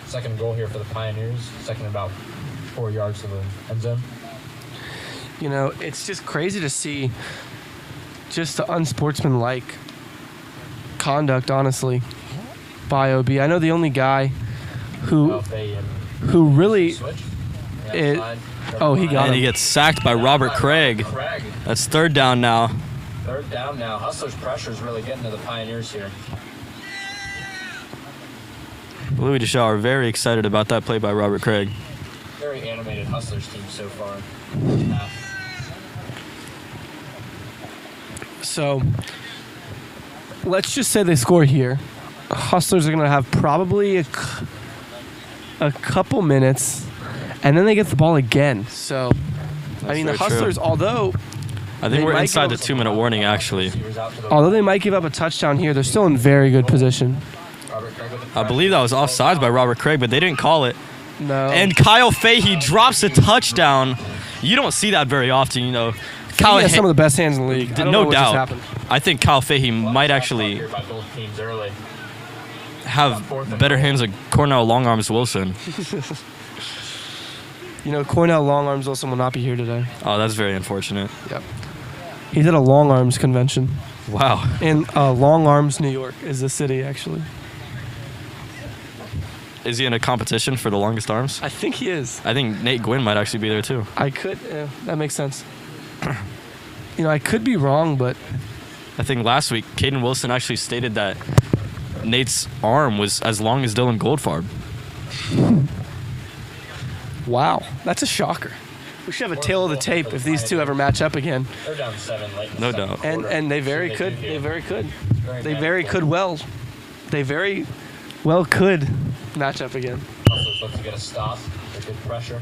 Second goal here for the Pioneers. Second and about 4 yards to the end zone. You know, it's just crazy to see just the unsportsmanlike conduct, honestly, by OB. I know the only guy who really Switch. it. Oh, he got And he him. gets sacked by Robert Craig. Craig. That's third down now. Third down now. Hustlers' pressure is really getting to the Pioneers here. Louis Deshaw are very excited about that play by Robert Craig. Very animated Hustlers team so far. So let's just say they score here. Hustlers are going to have probably a couple minutes, and then they get the ball again. So, I mean, the very true. Hustlers, although I They think we're might inside go- the 2-minute warning, actually. they might give up a touchdown here, they're still in very good position. Robert Craig with the I believe that was offsides by Robert Craig, but they didn't call it. No. And Kyle Fahey drops a touchdown. You don't see that very often, you know. Kyle he has some of the best hands in the league. I don't know no what just doubt. happened. I think Kyle Fahey might actually here by both teams early. have better hands than Cornell Longarms Wilson. You know, Cornell Long Arms Wilson will not be here today. Oh, that's very unfortunate. Yep. He's at a Long Arms convention Wow. in Long Arms, New York, is the city actually. Is he in a competition for the longest arms? I think he is. I think Nate Gwynn might actually be there too. I could. That makes sense. You know, I could be wrong, but I think last week Caden Wilson actually stated that Nate's arm was as long as Dylan Goldfarb. wow, that's a shocker. We should have a tail of the tape if these two ever match up again. They're down 7 late in the No second doubt. quarter. And they very So could. do They here. very could. They bad very play. could well. They very well could match up again. Hustlers look to get a stop. They're good pressure.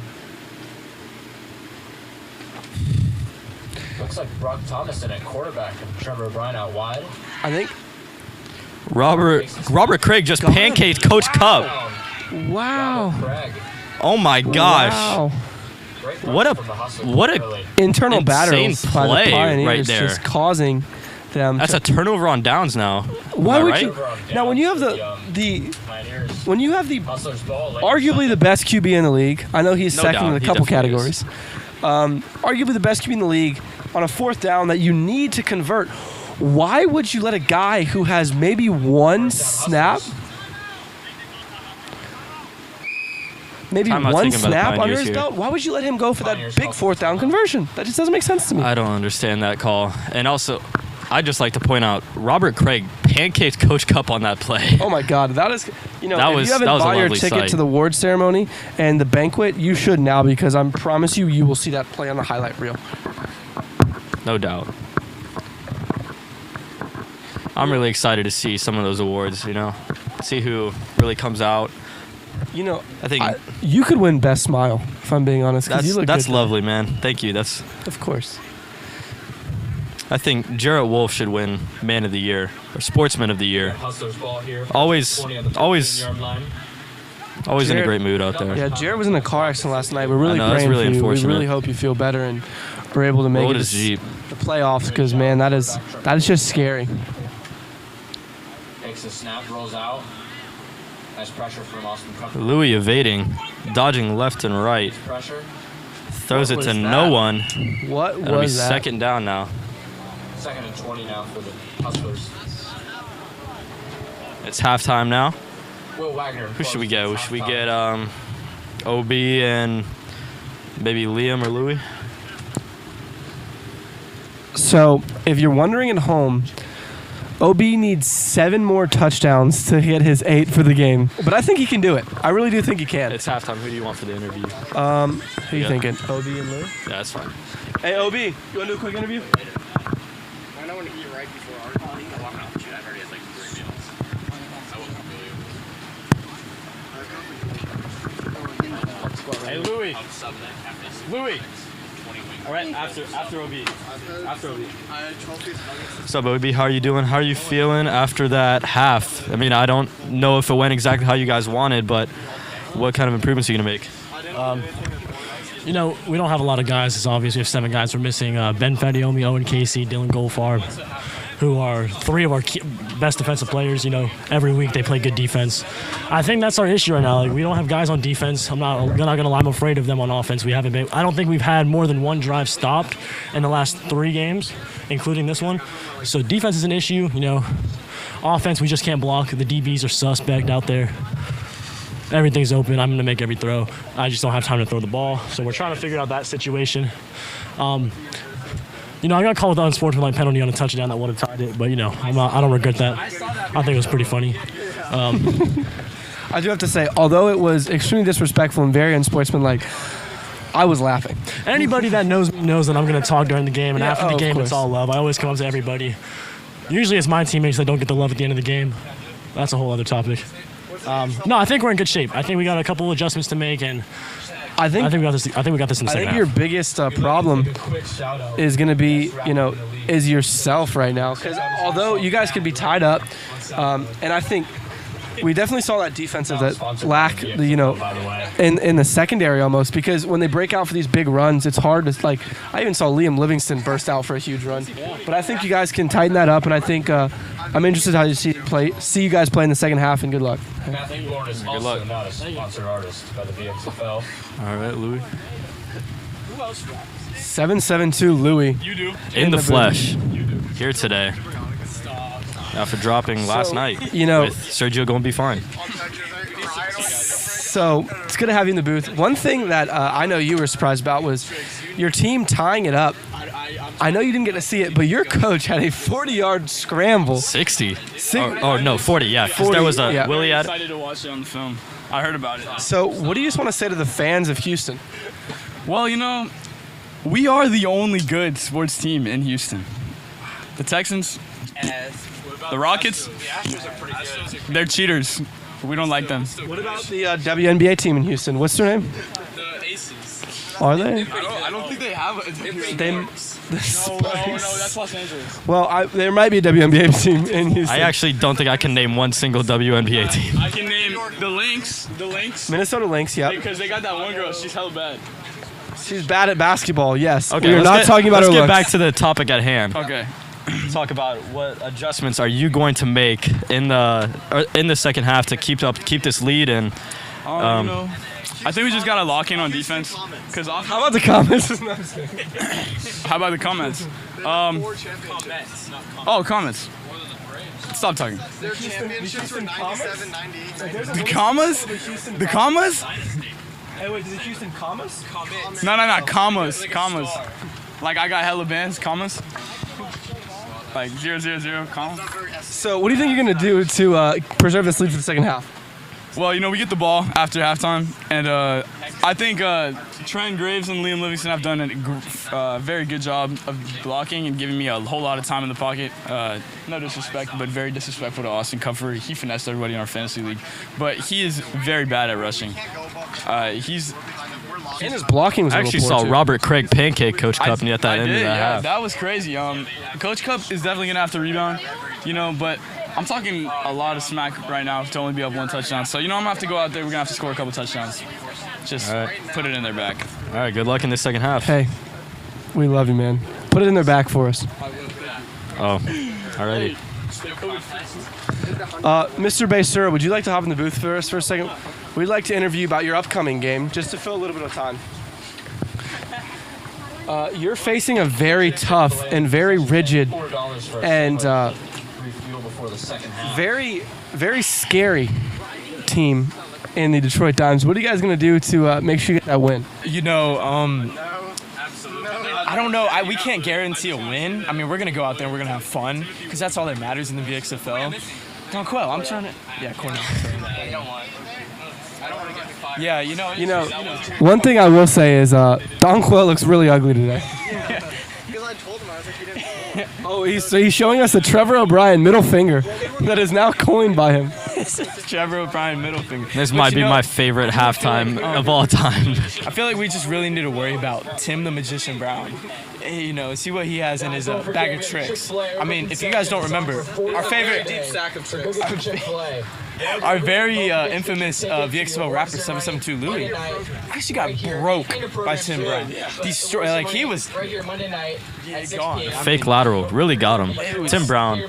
Looks like Brock Thomason at quarterback and Trevor O'Brien out wide. I think. Robert Craig just pancaked Coach Cup. Wow. Robert Craig. Oh my gosh. Wow. Great What pressure a- from the Hustlers what a- early. Internal Insane battles by the play Pioneers right there. just causing them. That's to, a turnover on downs now. why Am I would right? you? Now, when you have the Pioneers. when you have the Hustlers ball. late arguably the best QB in the league. I know he's No second doubt, in a he couple definitely is. categories. Arguably the best QB in the league on a fourth down that you need to convert. Why would you let a guy who has maybe one snap, maybe Timeout one taken by the snap under Pioneers his here. belt? Why would you let him go for that Pioneers big call fourth down conversion? That just doesn't make sense to me. I don't understand that call. And also, I'd just like to point out Robert Craig pancaked Coach Cup on that play. Oh my God, that is, you know, That if was- you haven't that was a bought your lovely ticket sight. to the award ceremony and the banquet, you should now because I promise you, you will see that play on the highlight reel. No doubt. I'm really excited to see some of those awards, you know. See who really comes out. You know, I think you could win Best Smile, if I'm being honest, because you look that's good. lovely, man. Thank you. That's Of course. I think Jarrett Wolf should win Man of the Year or Sportsman of the Year. Hustlers ball here. Always 20 on the always 15-yard line. always in a Jared- great mood out there. Yeah, Jared was in a car accident last night. We're really I know, that's praying really for you. We unfortunate. really hope you feel better and we're able to make Rolled it his to Jeep. the playoffs because, man, that is just scary. Takes a snap, rolls out. Nice pressure from Austin Cup. Louis evading, dodging left and right. Pressure. Throws What it was to that? no one. What That'll be was that? second down now. Second and 20 now for the Hustlers. It's halftime now. Will Wagner. Who should we get? Should we Halftime. get OB and maybe Liam or Louis? So, if you're wondering at home, OB needs 7 more touchdowns to get his 8 for the game. But I think he can do it. I really do think he can. It's halftime. Who do you want for the interview? Who you Yeah. thinking? OB and Lou? Yeah, that's fine. Hey, OB, you want to do a quick interview? I want to eat right before our party. I'm walking off the shoot. I've already had like 3 meals. I wouldn't believe Hey, Louis. I'm subbing that after this. Louis. 20 wings. All right, after OB. After OB. What's up, OB? How are you doing? How are you feeling after that half? I mean, I don't know if it went exactly how you guys wanted, but what kind of improvements are you going to make? You know, we don't have a lot of guys. It's obvious we have 7 guys. We're missing Ben Fadiomi, Owen Casey, Dylan Goldfarb, who are 3 of our best defensive players. You know, every week they play good defense. I think that's our issue right now. Like, we don't have guys on defense. I'm not gonna lie. I'm afraid of them on offense. We haven't been. I don't think we've had more than 1 drive stopped in the last 3 games, including this one. So defense is an issue. You know, offense we just can't block. The DBs are suspect out there. Everything's open. I'm going to make every throw. I just don't have time to throw the ball. So we're trying to figure out that situation. You know, I got called with unsportsmanlike penalty on a touchdown that would have tied it, but, you know, I don't regret that. I think it was pretty funny. I do have to say, although it was extremely disrespectful and very unsportsmanlike, I was laughing. Anybody that knows me knows that I'm going to talk during the game, and after the game, course. it's all love. I always come up to everybody. Usually it's my teammates that don't get the love at the end of the game. That's a whole other topic. No, I think we're in good shape. I think we got a couple adjustments to make, and I think we got this. I think we got this in the second half. Your biggest problem is going to be, you know, is yourself right now. Because although you guys could be tied up, and I think we definitely saw that defensive that lack, you know, in the secondary almost. Because when they break out for these big runs, it's hard to like. I even saw Liam Livingston burst out for a huge run. But I think you guys can tighten that up, and I think I'm interested how you see you guys play in the second half. And good luck. Matthew Lord is also not a sponsored artist by the VXFL. All right, Louis. 772 Louis. You do. In the flesh. Here today. After dropping last night. You know, with Sergio going to be fine. So it's good to have you in the booth. One thing that I know you were surprised about was your team tying it up. I know you didn't get to see it, but your coach had a 40-yard scramble. 60. Oh, no, 40, yeah. 40, there was a Willie I'm at excited to watch it on the film. I heard about it. So what do you just want to say to the fans of Houston? Well, you know, we are the only good sports team in Houston. The Texans, the Rockets, they're cheaters. We don't like them. What about the WNBA team in Houston? What's their name? The Aces. Are they? I don't think they have a WNBA. No, that's Los Angeles. Well, there might be a WNBA team in Houston. I actually don't think I can name one single WNBA team. I can name the Lynx. Minnesota Lynx, yeah. Because they got that one girl. She's hella bad. She's bad at basketball, yes. Okay, we're not talking about her Let's get looks. back to the topic at hand. Okay. Talk about what adjustments are you going to make in the second half to keep this lead and You know, I think we just gotta lock in on defense. Cause How about the comments? How about the comments? Comments. Stop talking. Their championships were 97, 98. The commas? The commas? Hey, wait, is it Houston Commas? No, commas. Commas. Like I got hella bands, commas. Like 000, comma. So what do you think you're going to do to preserve this lead for the second half? Well, you know, we get the ball after halftime, and I think Trent Graves and Liam Livingston have done a very good job of blocking and giving me a whole lot of time in the pocket. No disrespect, but very disrespectful to Austin Comfort. He finessed everybody in our fantasy league, but he is very bad at rushing. And his blocking was I actually saw Robert Craig pancake Coach Cup at that end of the half. That was crazy. Coach Cup is definitely gonna have to rebound, you know, but I'm talking a lot of smack right now to only be up 1 touchdown. So, you know, I'm gonna have to go out there. We're gonna have to score a couple touchdowns. Just put it in their back. All right, good luck in the second half. Hey, we love you, man. Put it in their back for us. Oh, alrighty. Mr. Baysura, would you like to hop in the booth for us for a second? We'd like to interview you about your upcoming game, just to fill a little bit of time. You're facing a very tough and very rigid and very, very scary team in the Detroit Dimes. What are you guys going to do to make sure you get that win? You know, I don't know. We can't guarantee a win. I mean, we're going to go out there and we're going to have fun because that's all that matters in the VXFL. Donquel, I'm trying to... Yeah, Cornell. Yeah, you know. One thing I will say is Donquel looks really ugly today. Because I told him, I was like, he didn't know. Oh, he's showing us the Trevor O'Brien middle finger that is now coined by him. Trevor O'Brien middle finger. This might be my favorite halftime of all time. I feel like we just really need to worry about Tim the Magician Brown. You know, see what he has in his bag of tricks. I mean, if you guys don't remember, our favorite... Deep sack of tricks. our very infamous VXFL rapper 772 Louis actually got broke by Tim Brown. Like he was Right here Monday night at 6 gone. p.m. Fake lateral. Really got him. Tim Brown.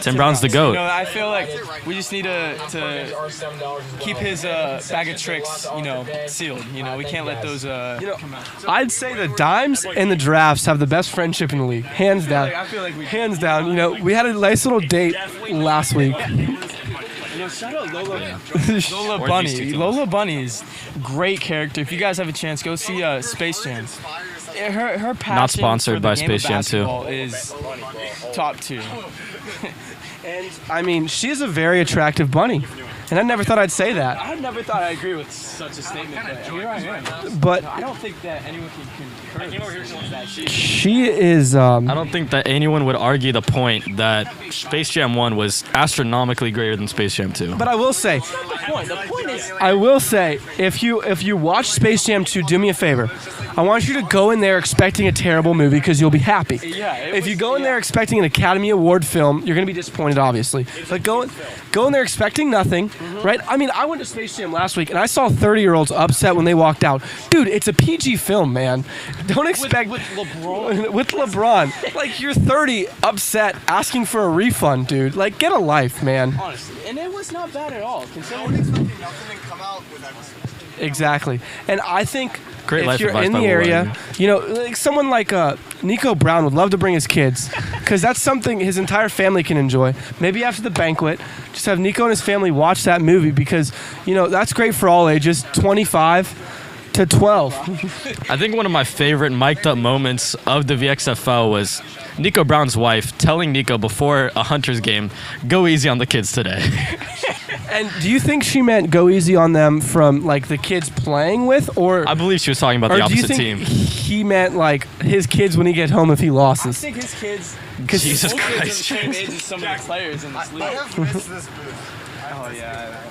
Tim Brown's the You GOAT. know, I feel like we just need to Or $7 as well. keep his bag of tricks, sealed. We can't let those come out. I'd say the Dimes and the Giraffes have the best friendship in the league, hands down. I feel like we. Hands down. We had a nice little date last week. Shout out Lola Or these two Bunny. teams. Lola Bunny is great character. If you guys have a chance, go see Space Jam. Her passion Not sponsored for the by game of Space Jam 2. basketball is top 2. And I mean, she's a very attractive bunny, and I never thought I'd say that. I never thought I'd agree with such a statement, but here I am. But I don't think that anyone can concur with that. she is. I don't think that anyone would argue the point that Space Jam 1 was astronomically greater than Space Jam 2. But I will say, The point is, I will say, if you watch Space Jam 2, do me a favor. I want you to go in there expecting a terrible movie because you'll be happy. If you go in there expecting an Academy Award film, you're going to be disappointed, obviously. But go in there expecting nothing, right? I mean, I went to Space Jam last week, and I saw 30-year-olds upset when they walked out. Dude, it's a PG film, man. Don't expect... with LeBron. With LeBron. Like, you're 30, upset, asking for a refund, dude. Like, get a life, man. Honestly, and it was not bad at all. Considering Exactly. And I think Great if life you're advice in by the Will area, Wright. like someone like Nico Brown would love to bring his kids because that's something his entire family can enjoy. Maybe after the banquet, just have Nico and his family watch that movie because, that's great for all ages, 25 to 12. I think one of my favorite mic'd up moments of the VXFL was Nico Brown's wife telling Nico before a Hunters game, go easy on the kids today. And do you think she meant go easy on them from like the kids playing with, or I believe she was talking about the or do you opposite think team. he meant like his kids when he get home if he I loses? think his kids, Jesus both kids are the Christ. same age as some of the players in this league. Oh yeah.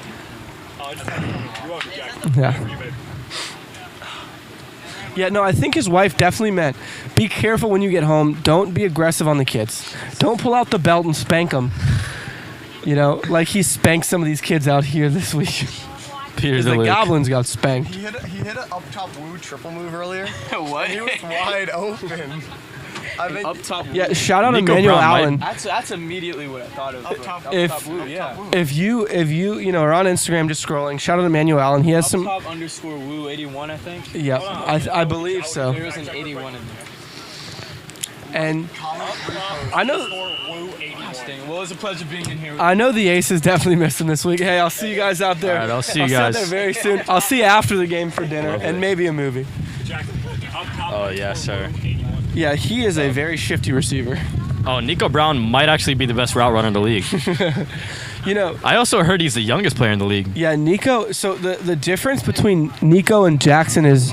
Yeah. Yeah, no, I think his wife definitely meant be careful when you get home. Don't be aggressive on the kids. Don't pull out the belt and spank them. Like he spanked some of these kids out here this week. Peter The DeLuke. Goblins got spanked. He hit an up top woo triple move earlier. What? He was wide open. I think Up top. Yeah, shout out Nico Emmanuel Brown might- Allen. that's immediately what I thought of. Up top woo, yeah. If you are on Instagram just scrolling, shout out Emmanuel Allen. He has Up some. top _ woo 81, I think. Yeah, I believe so. There was an 81 in there. And I know Well, it was a pleasure being in here. I know the Aces definitely missed him this week. Hey, I'll see you guys out there. All right, I'll see you I'll guys. See you there very soon. I'll see you after the game for dinner and maybe a movie. Oh, yeah, sir. Yeah, he is a very shifty receiver. Oh, Nico Brown might actually be the best route runner in the league. I also heard he's the youngest player in the league. Yeah, Nico. So the difference between Nico and Jackson is,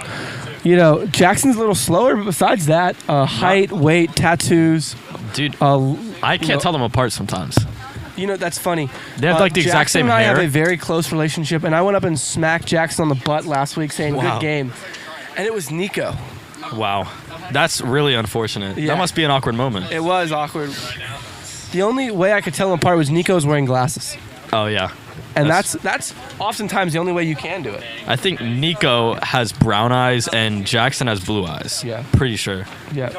Jackson's a little slower, but besides that, height, weight, tattoos. Dude, Uh, I can't tell them apart sometimes. That's funny. They have like the exact Jackson same and I hair. have a very close relationship, and I went up and smacked Jackson on the butt last week saying, Wow. good game. And it was Nico. Wow. That's really unfortunate. Yeah. That must be an awkward moment. It was awkward. The only way I could tell them apart was Nico's wearing glasses. Oh, yeah. And that's oftentimes the only way you can do it. I think Nico has brown eyes and Jackson has blue eyes. Yeah. Pretty sure. Yeah.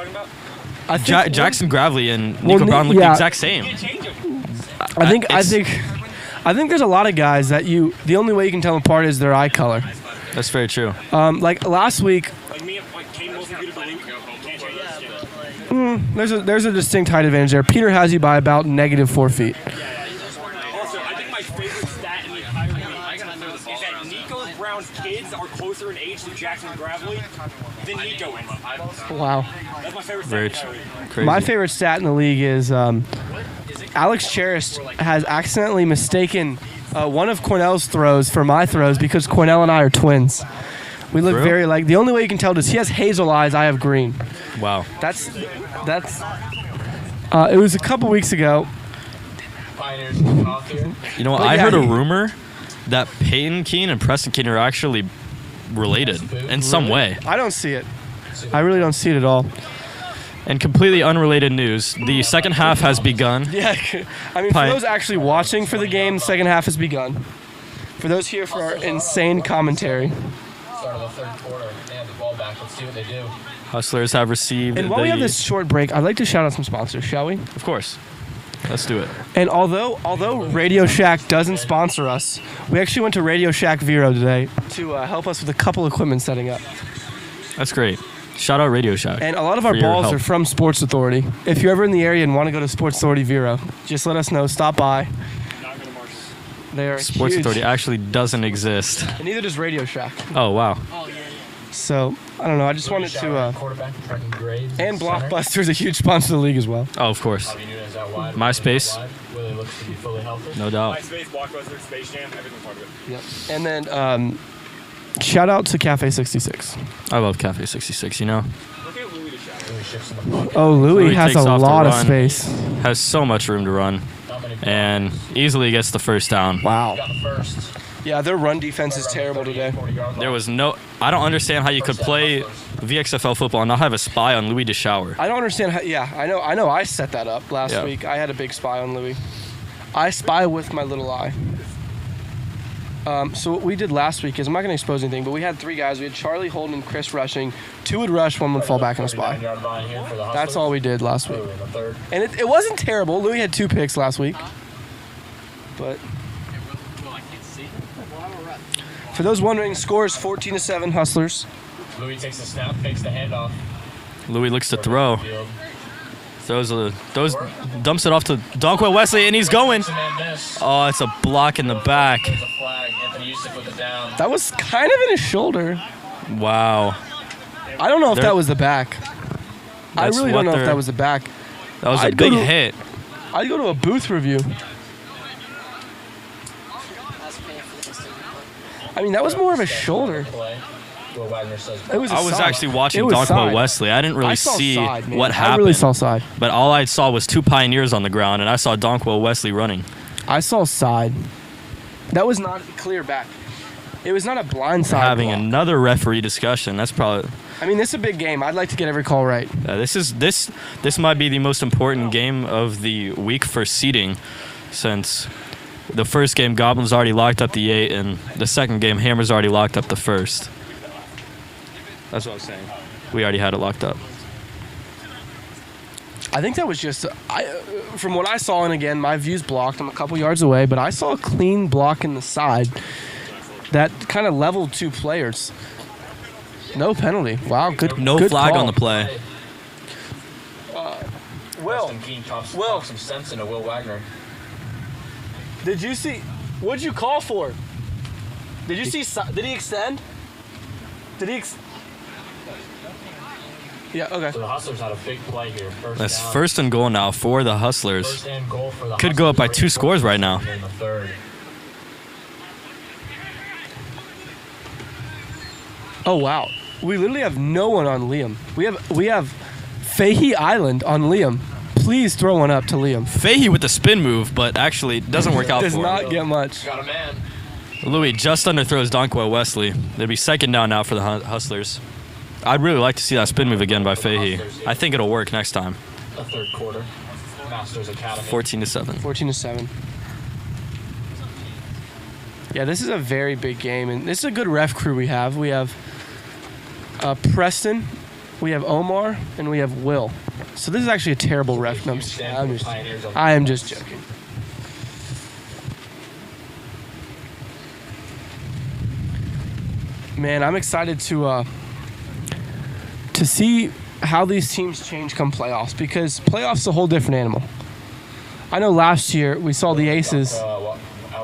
I think, Jackson Gravely and Nico Ni- Brown look the yeah. exact same. I think there's a lot of guys that the only way you can tell them apart is their eye color. That's very true. Like last week, like me, came most beautiful league. Can't change it. there's a distinct height advantage there. Peter has you by about -4 feet. Also, I think my favorite stat in the entire league is that Nico Brown's kids are closer in age to Jackson Gravely than Nico is. Wow. That's my favorite stat. Very in the entire league. crazy. My favorite stat in the league is Alex Cheris has accidentally mistaken one of Cornell's throws for my throws because Cornell and I are twins. We look True. very like. The only way you can tell is he has hazel eyes, I have green. Wow. That's. It was a couple weeks ago. Pioneers kicking off here. You know what? But I yeah, heard a he- rumor that Peyton Keene and Preston Keene are actually related in some way. I don't see it. I really don't see it at all. And completely unrelated news, the second half has begun. Yeah, I mean, for those actually watching for the game, the second half has begun. For those here for our insane commentary. Start of the third quarter. They have the ball back. Let's see what they do. Hustlers have received And while we have this short break, I'd like to shout out some sponsors, shall we? Of course. Let's do it. And although Radio Shack doesn't sponsor us, we actually went to Radio Shack Vero today to help us with a couple equipment setting up. That's great. Shout out Radio Shack. And a lot of our for your balls help. are from Sports Authority. If you're ever in the area and want to go to Sports Authority Vero, just let us know. Stop by. They are Sports huge. Authority actually doesn't exist. And neither does Radio Shack. Oh, wow. So, I don't know. I just wanted to... Quarterback, Trenton Graves. and center. Blockbuster's a huge sponsor of the league as well. Oh, of course. Bobby Nunez out wide. MySpace. Willie looks to be fully healthy. No doubt. MySpace, Blockbuster, Space Jam, everything's part of it. Yep. And then, shout out to Cafe 66. I love Cafe 66, you know? Look at Louis to shout. Louis shifts in the pocket. Oh, Louis has takes a off the lot of run. space. Has so much room to run. Not many blocks. And easily gets the first down. Wow. Got the first. Yeah, their run defense is terrible today. 40-yard There line. was no... I don't understand how you could play VXFL football and not have a spy on Louis DeShower. I don't understand how... Yeah, I know I set that up last Yeah. week. I had a big spy on Louis. I spy with my little eye. So what we did last week is, I'm not going to expose anything, but we had 3 guys. We had Charlie, Holden, and Chris rushing. 2 would rush, 1 would fall back on a spy. 49-yard line here for the That's Hustlers. all we did last week. Louis in the third. And it wasn't terrible. Louis had 2 picks last week. But for those wondering, score is 14-7 Hustlers. Louis takes the snap, fakes the handoff. Louis looks to throw. Field. Dumps it off to Donquil Wesley, and he's going. Man miss. Oh, it's a block in the back. There's a flag. Anthony Yusuf with it down. That was kind of in his shoulder. Wow. I don't know if They're- that was the back. I That's really what don't know if they're- that was the back. That was a I'd go big to- hit. I'd go to a booth review. I mean, that was more of a shoulder. Play. Will Wagner says It was. A I was side. actually watching It was Donquil side. Wesley. I didn't really I saw see side, man. what I happened. really saw side. But all I saw was 2 Pioneers on the ground, and I saw Donquil Wesley running. I saw side. That was not clear back. It was not a blind We're side. having block. another referee discussion. That's probably I mean, this is a big game. I'd like to get every call right. this might be the most important game of the week for seeding, since the first game Goblins already locked up the 8, and the second game Hammers already locked up the first. That's what I was saying. We already had it locked up. I think that was just, from what I saw, and again, my view's blocked. I'm a couple yards away, but I saw a clean block in the side that kind of leveled 2 players. No penalty. Wow, good. No good flag call. on the play. Will, Preston Keene talks Will. some sense into Will Wagner. did you see? What'd you call for? Did you see? Did he extend? Did he? Yeah. Okay. So the Hustlers had a big play here. That's down. first and goal now for the Hustlers. First and goal for the Could go up by Hustlers. 2 scores right now. In the third. Oh wow. We literally have no one on Liam. We have Fahey Island on Liam. Please throw one up to Liam. Fahey with the spin move, but actually it doesn't work out Does for not him. get much. Got a man. Louis just underthrows Donquil Wesley. There'll be second down now for the Hustlers. I'd really like to see that spin move again by Fahey. I think it'll work next time. The third quarter. Masters Academy. 14-7. 14-7. Yeah, this is a very big game, and this is a good ref crew we have. We have Preston, we have Omar, and we have Will. So this is actually a terrible ref. No, I am just joking. Man, I'm excited to see how these teams change come playoffs, because playoffs a whole different animal. I know last year we saw the Aces. Out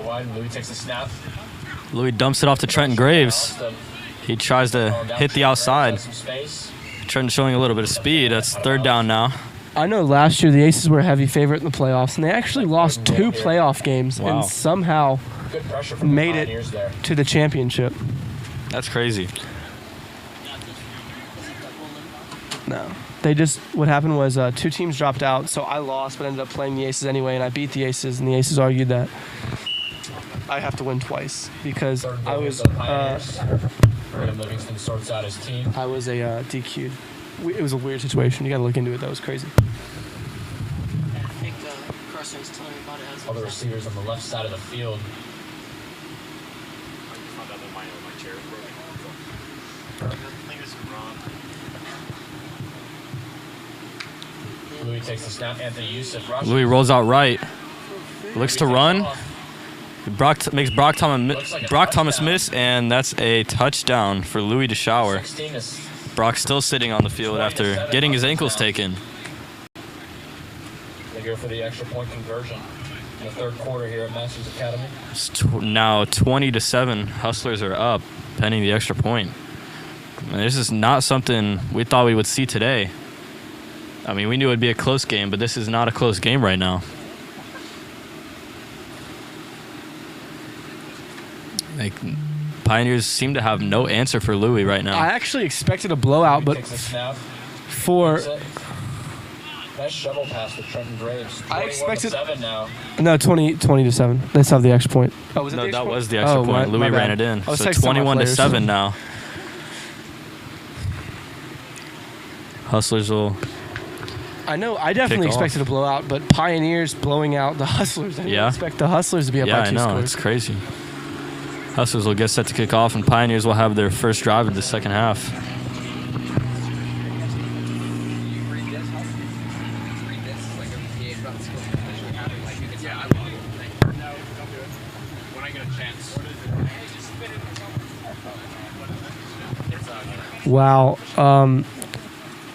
wide, Louis takes the snap. Louis dumps it off to Trenton Graves. He tries to hit the outside. Some space. Trenton showing a little bit of speed. That's third down now. I know last year the Aces were a heavy favorite in the playoffs, and they actually lost 2 playoff games Wow. and somehow Good pressure from made the it Pioneers there. to the championship. That's crazy. No. They just, what happened was 2 teams dropped out, so I lost but ended up playing the Aces anyway, and I beat the Aces, and the Aces argued that I have to win twice because Third I goal was for the Pioneers. William Livingston sorts out his team. I was a DQ'd. it was a weird situation. You got to look into it. That was crazy. I think Carson was telling me about it. All the receivers on the left side of the field. Louis takes the snap. Anthony Youssef rushes. Louis rolls out right. Looks to run. Makes Brock Thomas miss, and that's a touchdown for Louis DeShower. 16 to Brock's still sitting on the field after getting his ankles taken. They go for the extra point conversion in the third quarter here at Masters Academy. It's now 20-7. Hustlers are up, pending the extra point. And this is not something we thought we would see today. I mean, we knew it would be a close game, but this is not a close game right now. Like, Pioneers seem to have no answer for Louis right now. I actually expected a blowout, but Takes the snap. for Nice shovel pass to Trenton Graves. I expected- 7 now. no 20-7. Let's have the extra point. Oh, was it No, the extra that point? was the extra Oh, point. my Louis bad. ran it in. I was So texting my 21-7 players. now. Hustlers will. I know. I definitely Kick off. expected a blowout, but Pioneers blowing out the Hustlers. I didn't Yeah. expect the Hustlers to be up Yeah, by I two know. scores. It's crazy. Hustlers will get set to kick off, and Pioneers will have their first drive of the second half. Wow.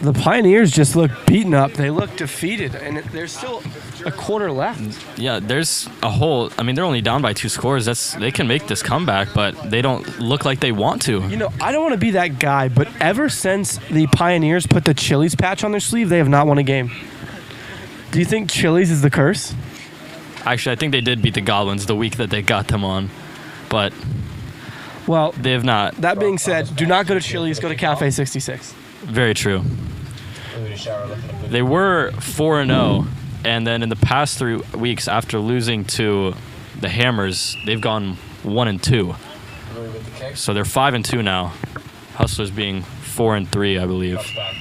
The Pioneers just look beaten up. They look defeated, and there's still a quarter left. Yeah, there's a whole. I mean, they're only down by 2 scores. They can make this comeback, but they don't look like they want to. You know, I don't want to be that guy, but ever since the Pioneers put the Chili's patch on their sleeve, they have not won a game. Do you think Chili's is the curse? Actually, I think they did beat the Goblins the week that they got them on, but Well, they have not. that being said, do not go to Chili's. Go to Cafe 66. Very true. Louis DeShower looking at They were 4-0, and then in the past 3 weeks after losing to the Hammers, they've gone 1-2. Louis with the kick. So they're 5-2 now. Hustlers being 4-3, I believe. Touchback.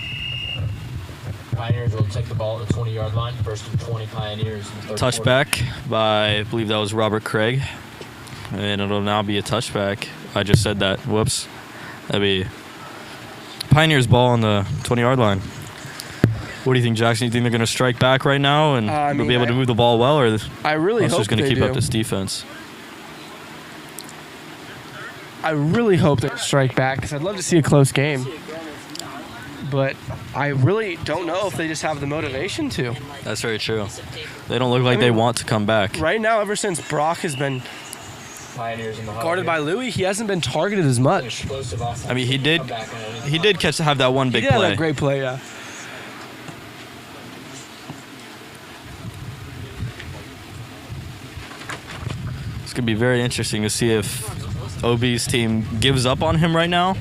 Pioneers will take the ball at the 20-yard line. First and 20 Pioneers in the third quarter. Touchback by, I believe that was Robert Craig. And it'll now be a touchback. I just said that. Whoops. That'd be Pioneers ball on the 20-yard line. What do you think, Jackson? You think they're going to strike back right now and I they'll mean, be able to move the ball well, or I really hope just going they to keep do. up this defense? I really hope they strike back because I'd love to see a close game. But I really don't know if they just have the motivation to. That's very true. They don't look like they want to come back. Right now, ever since Brock has been Pioneers in the huddle guarded here. by Louis, he hasn't been targeted as much. Explosive offense. I mean, he did Comeback in any He did have that one He big did have play. that great play, yeah. It's going to be very interesting to see if OB's team gives up on him right now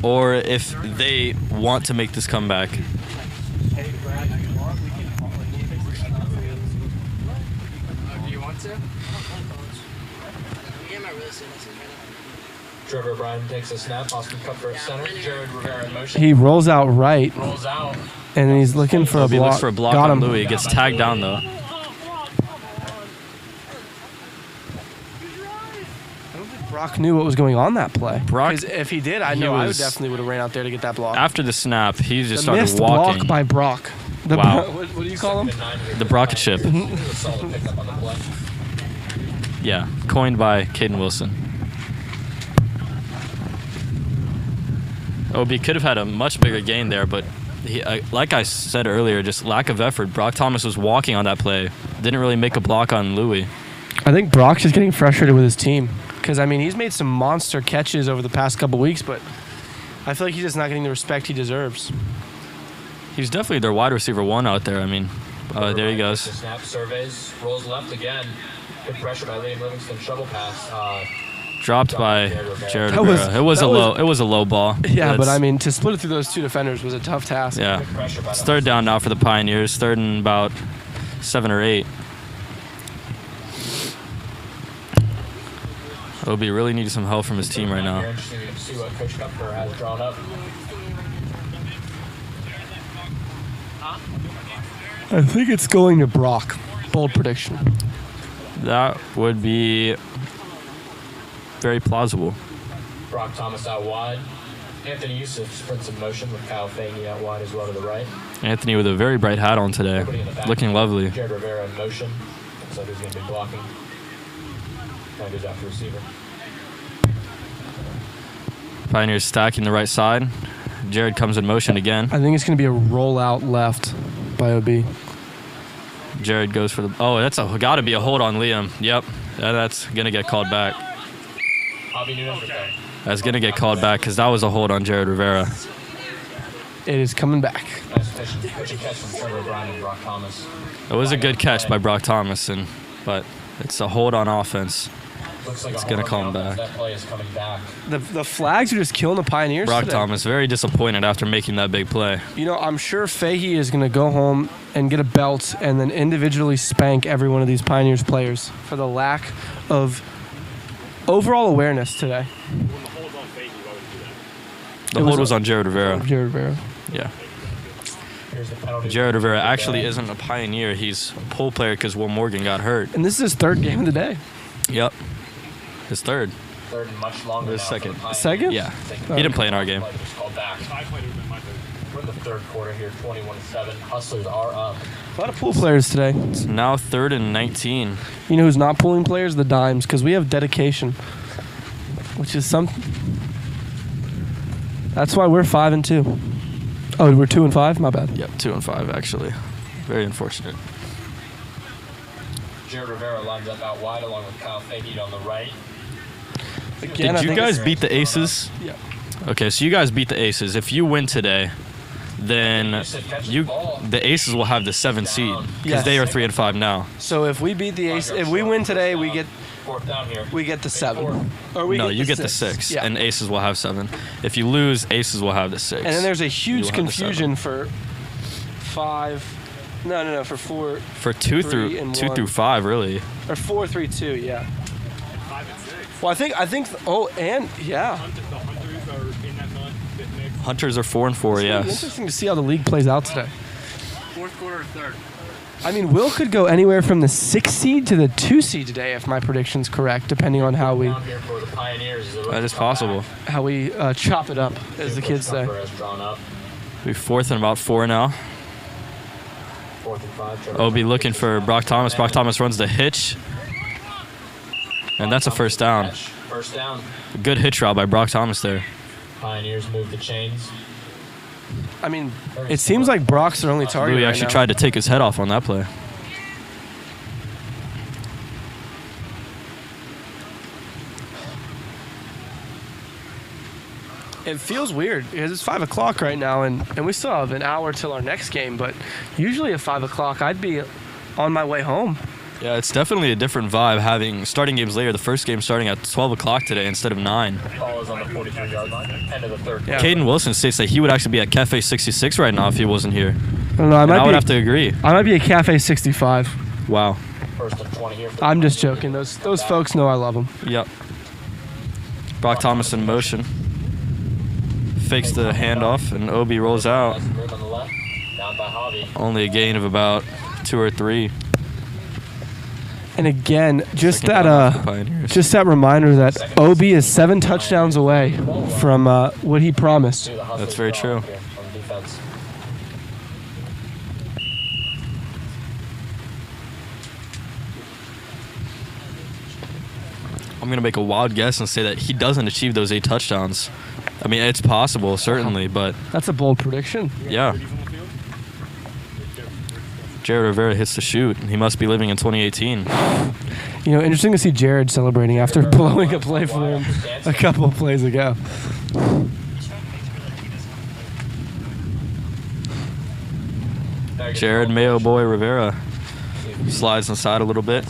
or if they want to make this comeback. You want to? Yeah, my really serious. Trevor O'Brien takes a snap. Austin Kupfer at center. Jared Rivera in motion. He rolls out right, Rolls out. and then he's looking for a OB block. looks for a block Got on him. Louis. Gets tagged down, though. Brock knew what was going on that play. Brock- 'Cause if he did, I he know I would was- definitely would have ran out there to get that block. After the snap, he just The started missed walking. block by Brock. The Wow. what do you call him? The Brocket chip. A solid pickup on the play. Yeah, coined by Caden Wilson. OB could have had a much bigger gain there, but he, like I said earlier, just lack of effort. Brock Thomas was walking on that play. Didn't really make a block on Louis. I think Brock's just getting frustrated with his team. Because, I mean, he's made some monster catches over the past couple weeks, but I feel like he's just not getting the respect he deserves. He's definitely their wide receiver 1 out there. I mean, there he goes. The snap surveys. Rolls left again. Good pressure by Liam Livingston. Shovel pass. Dropped by Jared That was- Rivera. It was that a was- low. It was a low ball. Yeah, but It's- I mean, to split it through those two defenders was a tough task. yeah. Good pressure by It's the third down now for the Pioneers. Third and about 7 or 8. OB really needs some help from his team right now. Very interesting to see what Coach Kupfer has drawn up. I think it's going to Brock. Bold prediction. That would be very plausible. Brock Thomas out wide. Anthony Yusuf sprints in motion with Kyle Fahey out wide as well to the right. Anthony with a very bright hat on today. Nobody in the back. Looking lovely. Jared Rivera in motion. Looks like he's going to be blocking. Now goes out to receiver. Pioneers stacking the right side. Jared comes in motion again. I think it's going to be a rollout left by OB. Jared goes for the... Oh, that's got to be a hold on Liam. Yep. That's going to get called back. Javi Nunez return. That's going to get called back because that was a hold on Jared Rivera. It is coming back. Nice pitch catch from Trevor Bryan and Brock Thomas. It was a good catch by Brock Thomas, but it's a hold on offense. Looks like It's a gonna hold call on him back. That play is coming back. The flags are just killing the Pioneers Brock today. Thomas very disappointed after making that big play. You know, I'm sure Fahey is going to go home and get a belt and then individually spank every one of these Pioneers players for the lack of overall awareness today. The hold was on Jared Rivera. Jared Rivera. Yeah. Here's the penalty. Jared Rivera actually isn't a Pioneer. He's a pull player because Will Morgan got hurt. And this is his third game of the day. Yep. His third. Third and much longer His now second. for the Pioneers. Second? Yeah. He didn't play in our game. Play was called back. We're in the third quarter here, 21-7. Hustlers are up. A lot of pool players today. It's now 3rd and 19. You know who's not pulling players? The Dimes, because we have dedication, which is something. That's why we're 5-2. Oh, we're 2-5. My bad. Yep, 2 and 5 actually. Very unfortunate. Jared Rivera lines up out wide along with Kyle Fahey on the right. Again, I Did you think guys it's- beat the Aces? Yeah. Okay, so you guys beat the Aces. If you win today, then the Aces will have the 7th seed because Yes. they are 3 and 5 now. So if we beat the Ace, if we win today, we get Fourth down here. the 7. Or we No, get you get the 6, Yeah. and Aces will have 7. If you lose, Aces will have the 6. And then there's a You huge will have the 7. confusion for 5. No, for 4 For 2 3 and 1. through 5, really. or 4, 3, 2. Yeah. Well, I think. Oh, and yeah. Hunters are 4 and 4, It's really yes. interesting to see how the league plays out today. Fourth quarter or third? I mean, Will could go anywhere from the 6 seed to the 2 seed today if my prediction's correct, depending on how we Down here for the Pioneers. That is possible. chop it up, as the kids say. Number has drawn up. We're 4th and about 4 now. 4th and 5. Trevor OB Bryan looking takes for it. Brock Thomas. Brock Thomas runs the hitch. And that's a first down. Catch. First down. Good hitch route by Brock Thomas there. Pioneers move the chains. I mean, it seems like Brock's their only target. Louis right actually now. tried to take his head off on that play. It feels weird because it's 5 o'clock right now, and we still have an hour till our next game. But usually at 5 o'clock, I'd be on my way home. Yeah, it's definitely a different vibe having starting games later. The first game starting at 12 o'clock today instead of 9. Ball is on the 43-yard line. End of the third. Yeah. Caden Wilson states that he would actually be at Cafe 66 right now if he wasn't here. I don't know. And I would have to agree. I might be at Cafe 65. Wow. First and 20 here. I'm just joking. Those folks know I love them. Yep. Brock Thomas in motion. Fakes the handoff, and OB rolls out. Nice move on the left. Down by Javi. Only a gain of about 2 or 3. And again, just Second down for the that Pioneers. just that reminder that OB is 7 touchdowns away from what he promised. See the Hustlers That's very draw true. up here on defense. I'm going to make a wild guess and say that he doesn't achieve those 8 touchdowns. I mean, it's possible, certainly, but That's a bold prediction. yeah. Jared Rivera hits the shoot. He must be living in 2018. You know, interesting to see Jared celebrating after blowing a play for him a couple of plays ago. Jared Mayo Boy Rivera slides inside a little bit.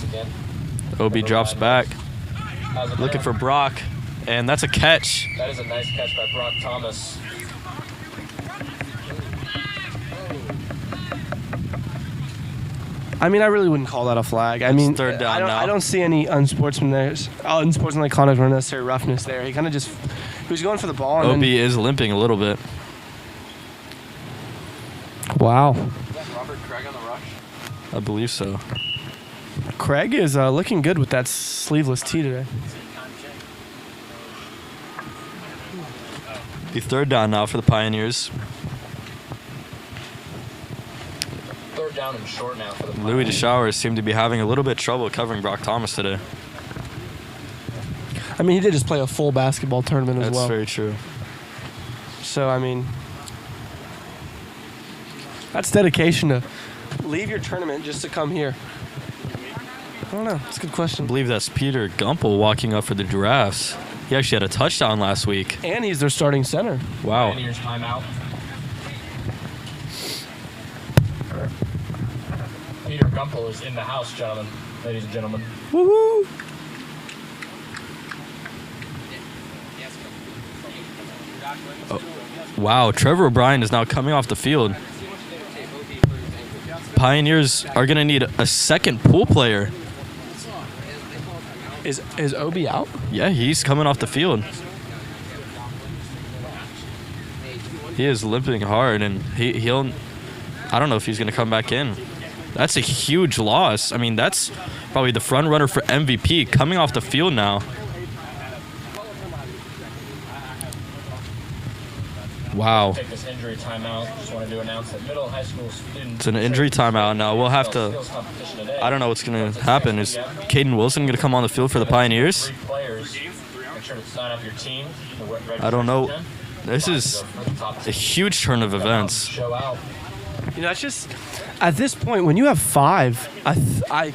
OB drops back. Looking for Brock. And that's a catch. That is a nice catch by Brock Thomas. I mean, I really wouldn't call that a flag. I mean, third down now. I don't see any unsportsmanlike conduct or unnecessary roughness there. He kind of just he was going for the ball. And OB is limping a little bit. wow. Robert Craig on the rush? I believe so. Craig is looking good with that sleeveless tee today. The third down now for the Pioneers. Third down and short now for the Louis DeShowers seemed to be having a little bit of trouble covering Brock Thomas today. I mean, he did just play a full basketball tournament as That's well. very true. So, I mean, that's dedication to leave your tournament just to come here. I don't know. It's a good I question. believe that's Peter Gumpel walking up for the Giraffes. He actually had a touchdown last week. And he's their starting center. Wow. Pioneers timeout. Peter Gumpel is in the house, gentlemen, ladies and gentlemen. Woo-hoo! Wow, Trevor O'Brien is now coming off the field. Pioneers are going to need a second pool player. Is Obi out? Yeah, he's coming off the field. He is limping hard, and he'll... I don't know if he's going to come back in. That's a huge loss. I mean, that's probably the front runner for MVP coming off the field now. Wow. Take this injury timeout. Just wanted to announce that middle and high school students. It's an injury timeout now. We'll have to... I don't know what's going to happen. Is Caden Wilson going to come on the field for the Pioneers? 3 players. Make sure to sign up your team. I don't know. This is a huge turn of events. Show out. You know, it's just, at this point, when you have 5, I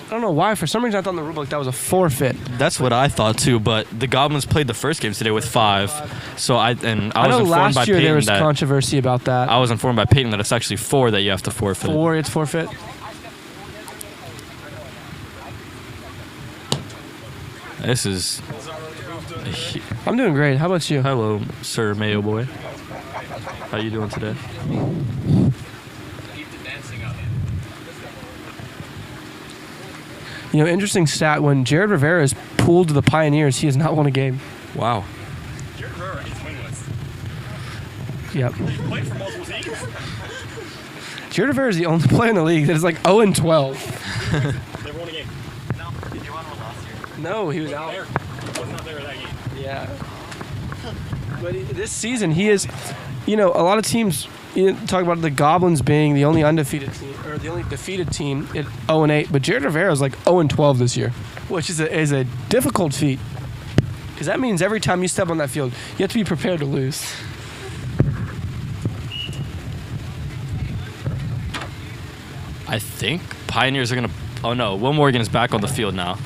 don't know why. For some reason, I thought in the rulebook that was a forfeit. That's what I thought too, but the Goblins played the first game today with 5. So I was I know informed last by year there Peyton was that controversy about that. I was informed by Peyton that it's actually 4 that you have to forfeit. 4, it's forfeit. This is I'm doing great. How about you? hello, Sir Mayo Boy. How you doing today? You know, interesting stat, when Jared Rivera is pulled to the Pioneers, he has not won a game. Wow. Jared Herrera is winless. Yep. He played for multiple teams. Jared Rivera is the only player in the league that is like 0-12. Never won a game. No. Did you win one last year? No, he was out. There. Was not there that game. Yeah. But this season, he is, you know, a lot of teams talk about the Goblins being the only undefeated team, or the only defeated team at 0-8, but Jared Rivera is like 0-12 this year, which is a difficult feat. Because that means every time you step on that field, you have to be prepared to lose. I think Pioneers are going to... Oh, no. Will Morgan is back on the field now.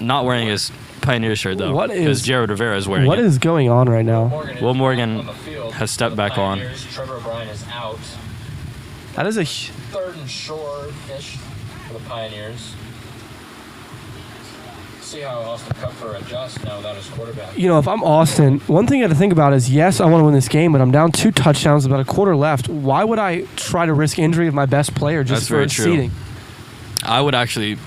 Not wearing his Pioneer shirt, though. What is- Because Jared Rivera is wearing What it. is going on right now? Will Morgan on the field has stepped for the back on. Pioneers. Trevor O'Brien is out. That is a... Third and short-ish for the Pioneers. See how Austin Kupfer adjusts now without his quarterback. You know, if I'm Austin, one thing I have to think about is, yes, I want to win this game, but I'm down 2 touchdowns, about a quarter left. Why would I try to risk injury of my best player just That's for very true. seeding? I would actually...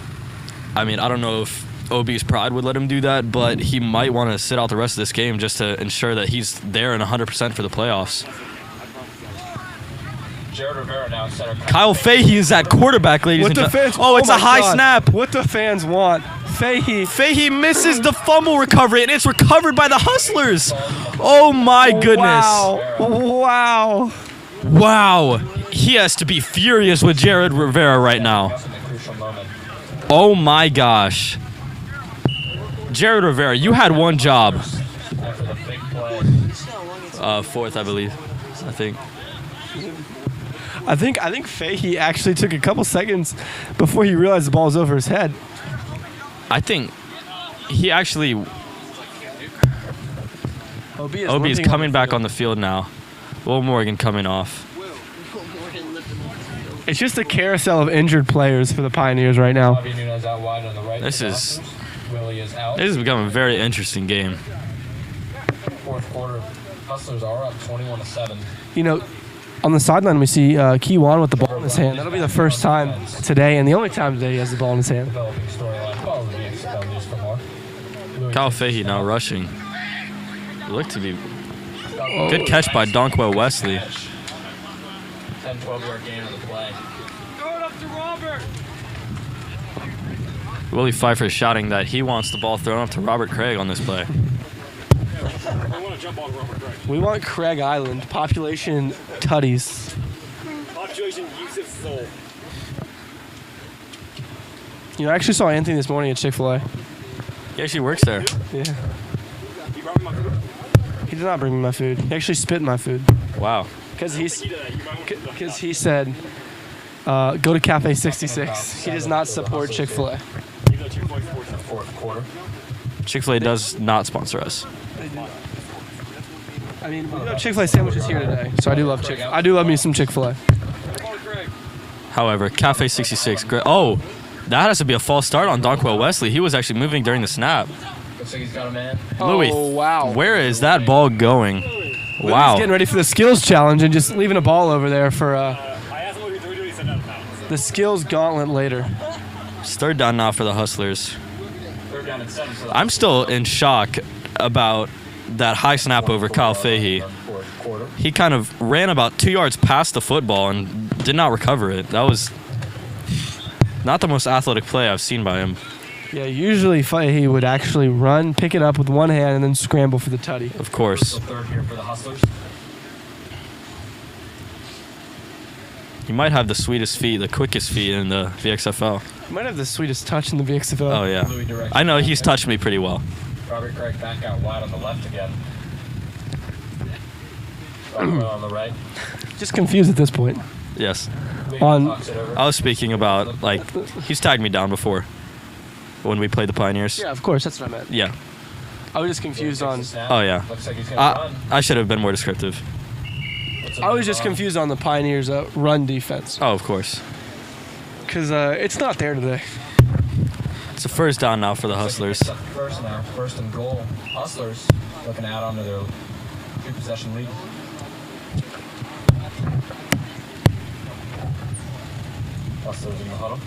I mean, I don't know if OB's pride would let him do that, but he might want to sit out the rest of this game just to ensure that he's there and 100% for the playoffs. Jared Rivera now at center. Kyle Fahey is at quarterback, ladies and gentlemen. Oh, it's a my high God. snap. What the fans want. Fahey. Fahey misses the fumble recovery, and it's recovered by the Hustlers. Oh, my goodness. Wow. Wow. He has to be furious with Jared Rivera right now. In the crucial moment. Oh, my gosh. Jared Rivera, you had one job. After the big play. Fourth, I believe. I think Fahey actually took a couple seconds before he realized the ball was over his head. I think he actually... OB is coming back on the field now. Will Morgan coming off. It's just a carousel of injured players for the Pioneers right now. Bobby Nunez out wide on the right. This is... Willie is out. This has become a very interesting game. Fourth quarter. Hustlers are up 21-7. You know, on the sideline we see Keywan with the ball in his hand. That'll be the first time today and the only time today he has the ball in his hand. Developing storyline. Follow the VXFL News for more. Kyle Fahey now rushing. Looked to be... Good catch by Donkwell Wesley. 10, 12-yard gain on the play. Willie Pfeiffer is shouting that he wants the ball thrown up to Robert Craig on this play. We want Craig Island. Population tutties. Population Yusuf Soul. You know, I actually saw Anthony this morning at Chick-fil-A. He actually works there. Yeah. You brought me my food? He did not bring me my food. He actually spit in my food. Wow. Because he said, go to Cafe 66. He does not support Chick-fil-A. Even though Chick-fil-A sports in the Fourth quarter. Chick-fil-A does not sponsor us. I mean, we have Chick-fil-A sandwiches here today, so I do love Chick-fil-A. I do love me some Chick-fil-A. However, Cafe 66. Oh, that has to be a false start on Donquell Wesley. He was actually moving during the snap. Looks like he's got a man. Louis, Oh, wow. where is that ball going? He's Wow. getting ready for the skills challenge and just leaving a ball over there for I asked him what he was doing, he said out of bounds. the skills gauntlet later. It's third down now for the Hustlers. Third down and 7 for the I'm still in shock about that high snap over Kyle Fahey. fourth quarter. He kind of ran about 2 yards past the football and did not recover it. That was not the most athletic play I've seen by him. Yeah, usually he would actually run, pick it up with one hand, and then scramble for the tutty. Of course. Third here for the Hustlers. He might have the sweetest feet, the quickest feet in the VXFL. He might have the sweetest touch in the VXFL. Oh, yeah. I know he's touched me pretty well. Robert Craig back out wide on the left again. Rockwell on the right. Just confused at this point. Yes. On- Talks it over. I was speaking about, like, he's tagged me down before when we played the Pioneers. Yeah, of course, that's what I meant. Yeah. I was just confused on. Oh, yeah. Looks like he's gonna run. I should have been more descriptive. I was just confused on the Pioneers' run defense Oh, of course. because it's not there today. It's a first down now for the Hustlers. First now, first and goal. Hustlers looking out onto their 2-possession lead. Hustlers in the huddle.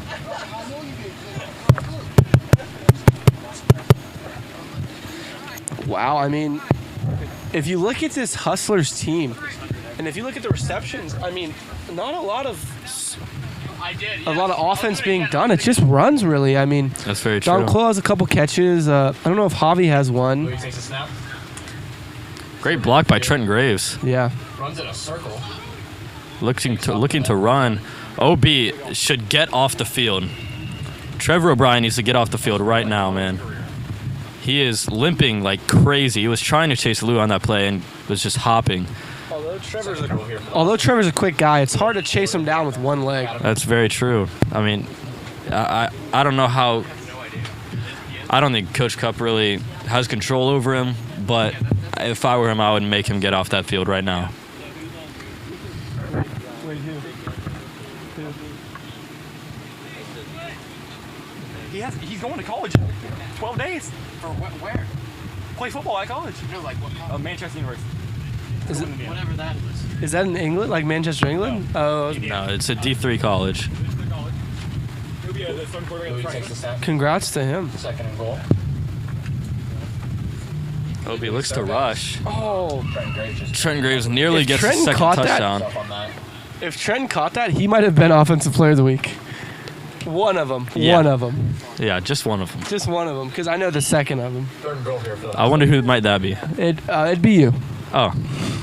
Wow, I mean, if you look at this Hustlers team, and if you look at the receptions, I mean, not a lot of offense being done. It just runs really. I mean, That's very John true. Clough has a couple catches. I don't know if Javi has one. Louis takes a snap. Great block by Trenton Graves. Yeah. Runs in a circle. Looking to run. OB should get off the field. Trevor O'Brien needs to get off the field right now, man. He is limping like crazy. He was trying to chase Lou on that play and was just hopping. Although Trevor's a quick guy, it's hard to chase him down with one leg. That's very true. I mean, I don't know how. I don't think Coach Cup really has control over him, but if I were him, I would make him get off that field right now. He's going to college in 12 days. For where? Play football at college. No, like what? Manchester University. Is it, Whatever that is. is that in England, like Manchester, England? Oh, No, it's a D3 college. He'll be the starting quarterback. Louis takes a snap. congrats to him. Second and goal. OB looks to rush. Oh, Trenton Graves just Trenton Graves nearly If gets Trenton the second caught that- touchdown. up on that. if Trent caught that, he might have been Offensive Player of the Week. One of them. Yeah. One of them. Yeah, just one of them. Just one of them, because I know the second of them. Third and goal here for the I wonder who might that be. It'd be you. Oh,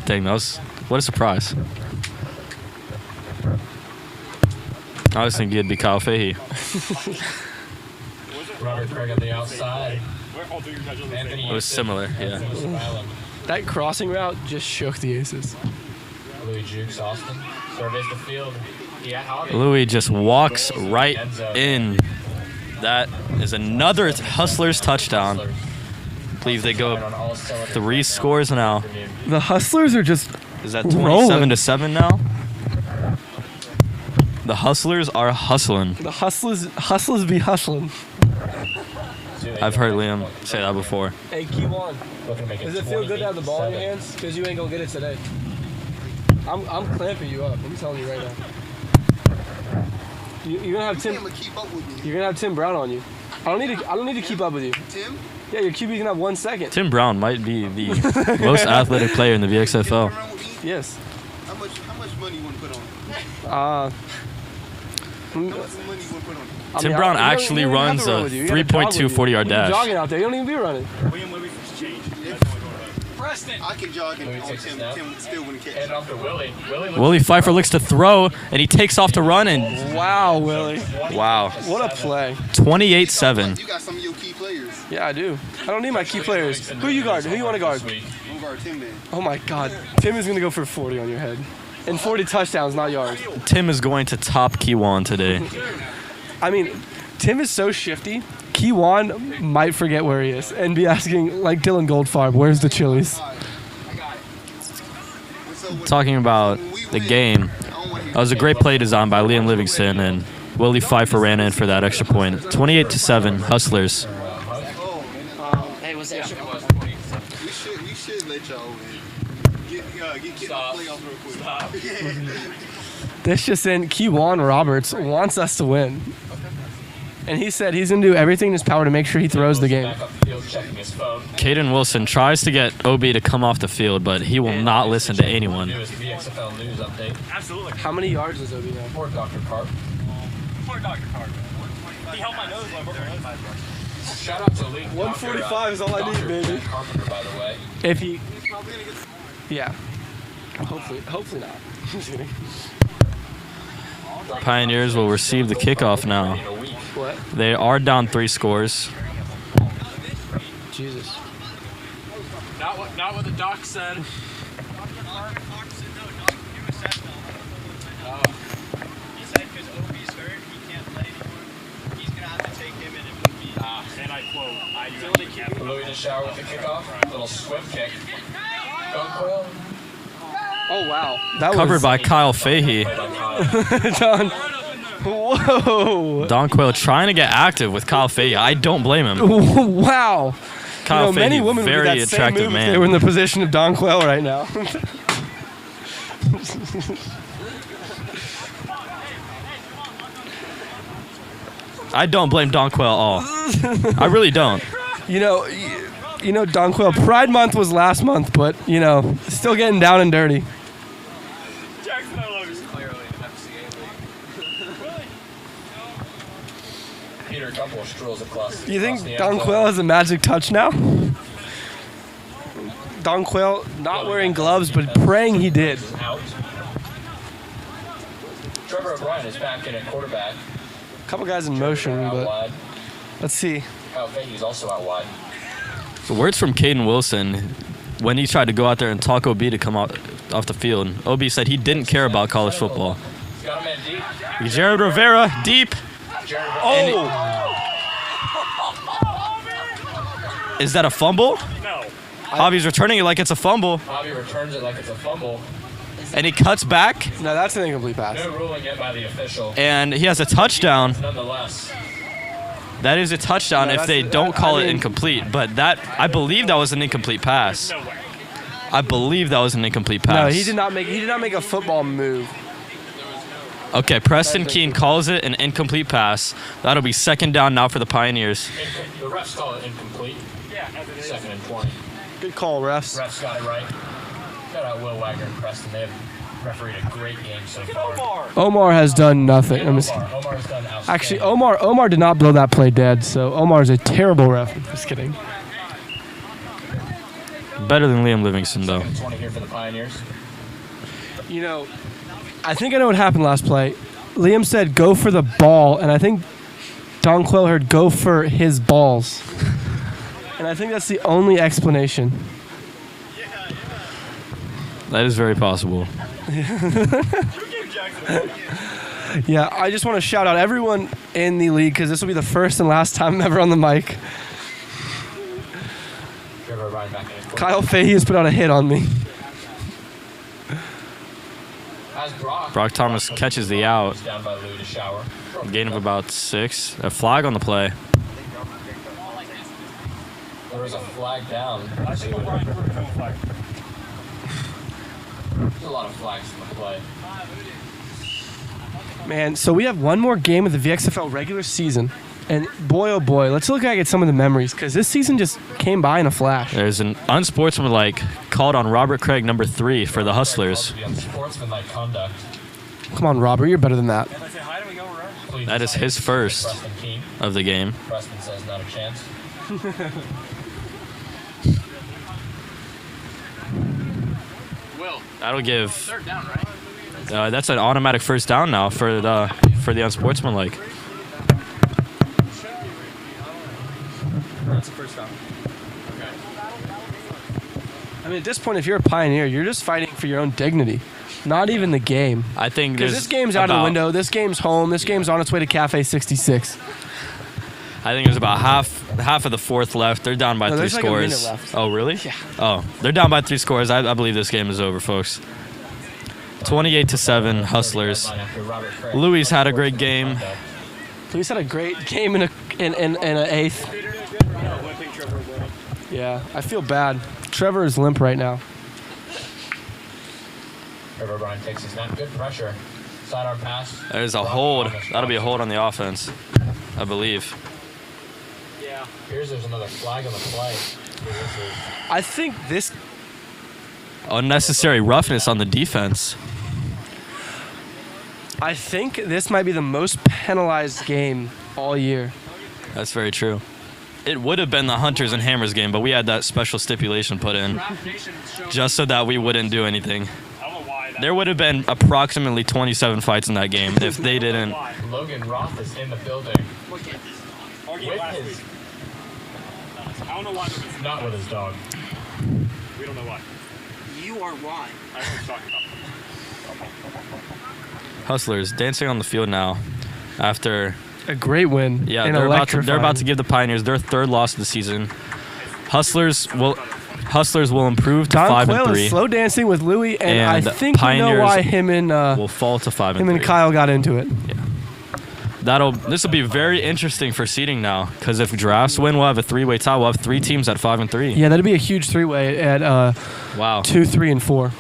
dang, what a surprise. I was thinking it'd be Kyle Fahey. Robert Craig on the outside. All three of you guys are the Anthony. It was similar, yeah. Island. That crossing route just shook the Aces. Louis jukes Austin. Surveys the field. Yeah, Hobby. Louis just walks right in. That is another Hustlers touchdown. I believe they go On all cylinders 3 right scores now. The Hustlers are just Is that Rolling. 27-7 now? The Hustlers are hustling. the Hustlers be hustling. now. I've heard Liam say that before. Hey, keep on. Looking to make Does it feel good to have the ball in your 28-7. hands? Because you ain't gonna get it today. I'm clamping you up. I'm telling you right now. You're gonna have Tim. Tim will keep up with me. You're gonna have Tim Brown on you. I don't need to keep up with you. Tim? Yeah, your QB can have 1 second. Tim Brown might be the most athletic player in the VXFL. Around with me? Yes. How much much money you want to put on it? Uh, How much money you want to put on it? Tim Brown actually runs a 3.2 40-yard dash. Jogging out there, you don't even be running. William Levy from change. Preston. I can jog and Louis on takes a Tim. snap. Tim still wouldn't catch. Hand off to Willie. Willie Pfeiffer looks to throw, and he takes off to run, and Wow, Willie. wow, What a play. 28-7. You got some of your key players. Yeah, I do. I don't need my key players. Who you guard? Who you want to guard? I'm gonna guard Tim then. Oh my God. Tim is going to go for 40 on your head. And 40 touchdowns, not yards. Tim is going to top Kiwan today. I mean, Tim is so shifty. Keywan might forget where he is and be asking, like Dylan Goldfarb, where's the Chili's? Talking about the game, that was a great play design by Liam Livingston, and Willie Pfeiffer ran in for that extra point. 28-7, Hustlers. Hey, what's that? We should let y'all get the playoffs real quick. This just in, Keywan Roberts wants us to win. And he said he's going to do everything in his power to make sure he throws the game. Back up the field, checking his phone. Caden Wilson tries to get OB to come off the field, but he will not listen to anyone. Newest VXFL news update. Absolutely. How many yards does Obi have? Poor Dr. Carp. Poor Dr. Carter. He helped my nose when I broke my nose. Shout out to League 145 is all I need, baby. Carpenter, by the way. If he... Yeah. Hopefully not. Just kidding. Pioneers will receive the kickoff now. What? They are down 3 scores. Jesus. Not what the doc said. He said because Obi's hurt, he can't play anymore. He's going to have to take him and it would be... And I quote, Louis to shower with the kickoff. Little swift kick. Dunkwell. Oh, wow. That Covered by Kyle Fahey. Don. Whoa. Donquil trying to get active with Kyle Fahey. I don't blame him. Wow. Kyle many Fahey, women would do very that same attractive move if they were in man. the position of Don Quayle right now. I don't blame Donquil at all. I really don't. You know, Don Quayle, Pride Month was last month, but, still getting down and dirty. Jackson, I love you. Clearly an FCA league. Peter, a couple of strolls across. Do you think across the Don end Quayle zone. has a magic touch now? Don Quayle not wearing gloves, but praying he did. Out. Trevor O'Brien is back in at quarterback. A couple guys in motion, Out but wide. let's see. Kyle Fahey's also out wide. The words from Caden Wilson when he tried to go out there and talk OB to come out off the field. OB said he didn't care about college football. He's got a man deep. Jared Rivera, deep. Jared Oh! Is that a fumble? No. Hobby's returning it like it's a fumble, Bobby returns it like it's a fumble. and he cuts back, No, that's an incomplete pass. No ruling yet by the official. and he has a touchdown. Nonetheless, That is a touchdown No, if they that's- don't call I it mean- incomplete, but I believe that was an incomplete pass. No way. I believe that was an incomplete pass. No, he did not make a football move. Okay, Preston Keene calls it an incomplete pass. That'll be second down now for the Pioneers. the refs call it incomplete. Yeah, as it is. 2nd and 20. Good call, refs. Refs got it right. Shout out Will Wagner and Preston. They have refereed a great game so far. Omar has done nothing. Omar's done outstanding. Actually, Omar did not blow that play dead, so Omar is a terrible ref. Just kidding. Better than Liam Livingston, though. 20 here for the Pioneers. I think I know what happened last play. Liam said go for the ball, and I think Don Quayle heard go for his balls. And I think that's the only explanation. That is very possible. Yeah, I just want to shout out everyone in the league because this will be the first and last time I'm ever on the mic. Trevor O'Brien back in his Kyle Fahey has put out a hit on me. As Brock Thomas catches the out. He's down by Lou to shower. Gain of about 6. A flag on the play. There was a flag down. I think O'Brien threw a flag. There's a lot of flags in the play. Man, so we have one more game of the VXFL regular season. And boy, oh boy, let's look back at some of the memories because this season just came by in a flash. There's an unsportsmanlike called on Robert Craig, number 3 for the Hustlers. Unsportsmanlike conduct. Come on, Robert, you're better than that. That is his first of the game. Preston says not a chance. That'll give. Third down, right? That's an automatic first down now for the unsportsmanlike. That's a first down. I mean, at this point, if you're a Pioneer, you're just fighting for your own dignity, not even the game. I think Because this game's out of the window. This game's home. This game's on its way to Cafe 66. I think there's about half of the fourth left. They're down by No, 3 there's like a minute scores. left. Oh, really? Yeah. Oh, they're down by 3 scores. I believe this game is over, folks. 28-7, Hustlers. Louis had a great game. Louis had a great game in an eighth. Yeah, I feel bad. Trevor is limp right now. Trevor Bryan takes his snap. Good pressure. Sidearm pass. There's a hold. That'll be a hold on the offense, I believe. Yeah. Here's there's another flag on the play. I think this. Unnecessary roughness on the defense. I think this might be the most penalized game all year. That's very true. It would have been the Hunters and Hammers game, but we had that special stipulation put in just so that we wouldn't do anything. There would have been approximately 27 fights in that game if they didn't. Logan Roth is in the building. With his, I don't know why. not with his dog. We don't know why. You are why. I know what he's talking about. Hustlers dancing on the field now after A great win. yeah and they're about to electrifying. give the Pioneers their 3rd loss of the season. Hustlers will improve to Don 5 Quayle and is 3. slow dancing with Louis, and I And think we know Pioneers why him and will fall to 5 and him 3. and Kyle got into it. This will be very interesting for seeding now because if drafts win, we'll have a 3-way tie. We'll have 3 teams at 5 and 3. Yeah, that'd be a huge 3-way at Wow, 2, 3, and 4.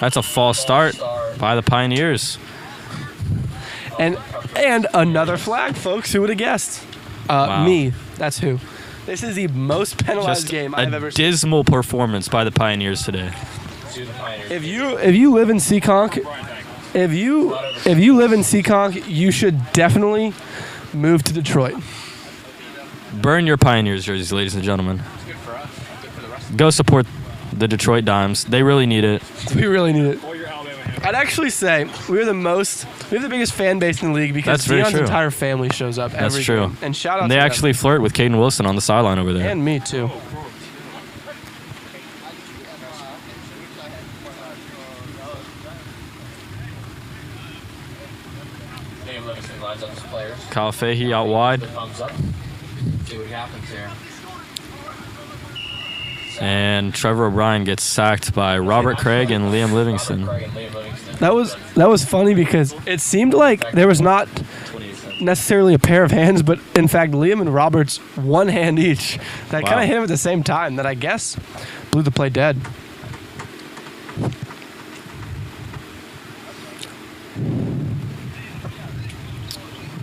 that's a false start by the Pioneers. And another flag, folks. Who would have guessed? Wow. Me. That's who. This is the most penalized Just game I've a ever seen. dismal performance by the Pioneers today. If you live in Seekonk, if you live in Seekonk, you should definitely move to Detroit. Burn your Pioneers jerseys, ladies and gentlemen. Go support the Detroit Dimes. They really need it. We really need it. I'd actually say we have the biggest fan base in the league because That's very Deion's true. entire family shows up That's every true. game. And shout out And to they them. actually flirt with Caden Wilson on the sideline over there. And me too. Liam Livingston lines up his players. Kyle Fahey out wide. Thumbs up. See what happens here. And Trevor O'Brien gets sacked by Robert Craig and Liam Livingston. Craig and Liam Livingston. That was funny because it seemed like there was not necessarily a pair of hands, but in fact Liam and Robert's one hand each that Wow. kind of hit him at the same time that I guess blew the play dead.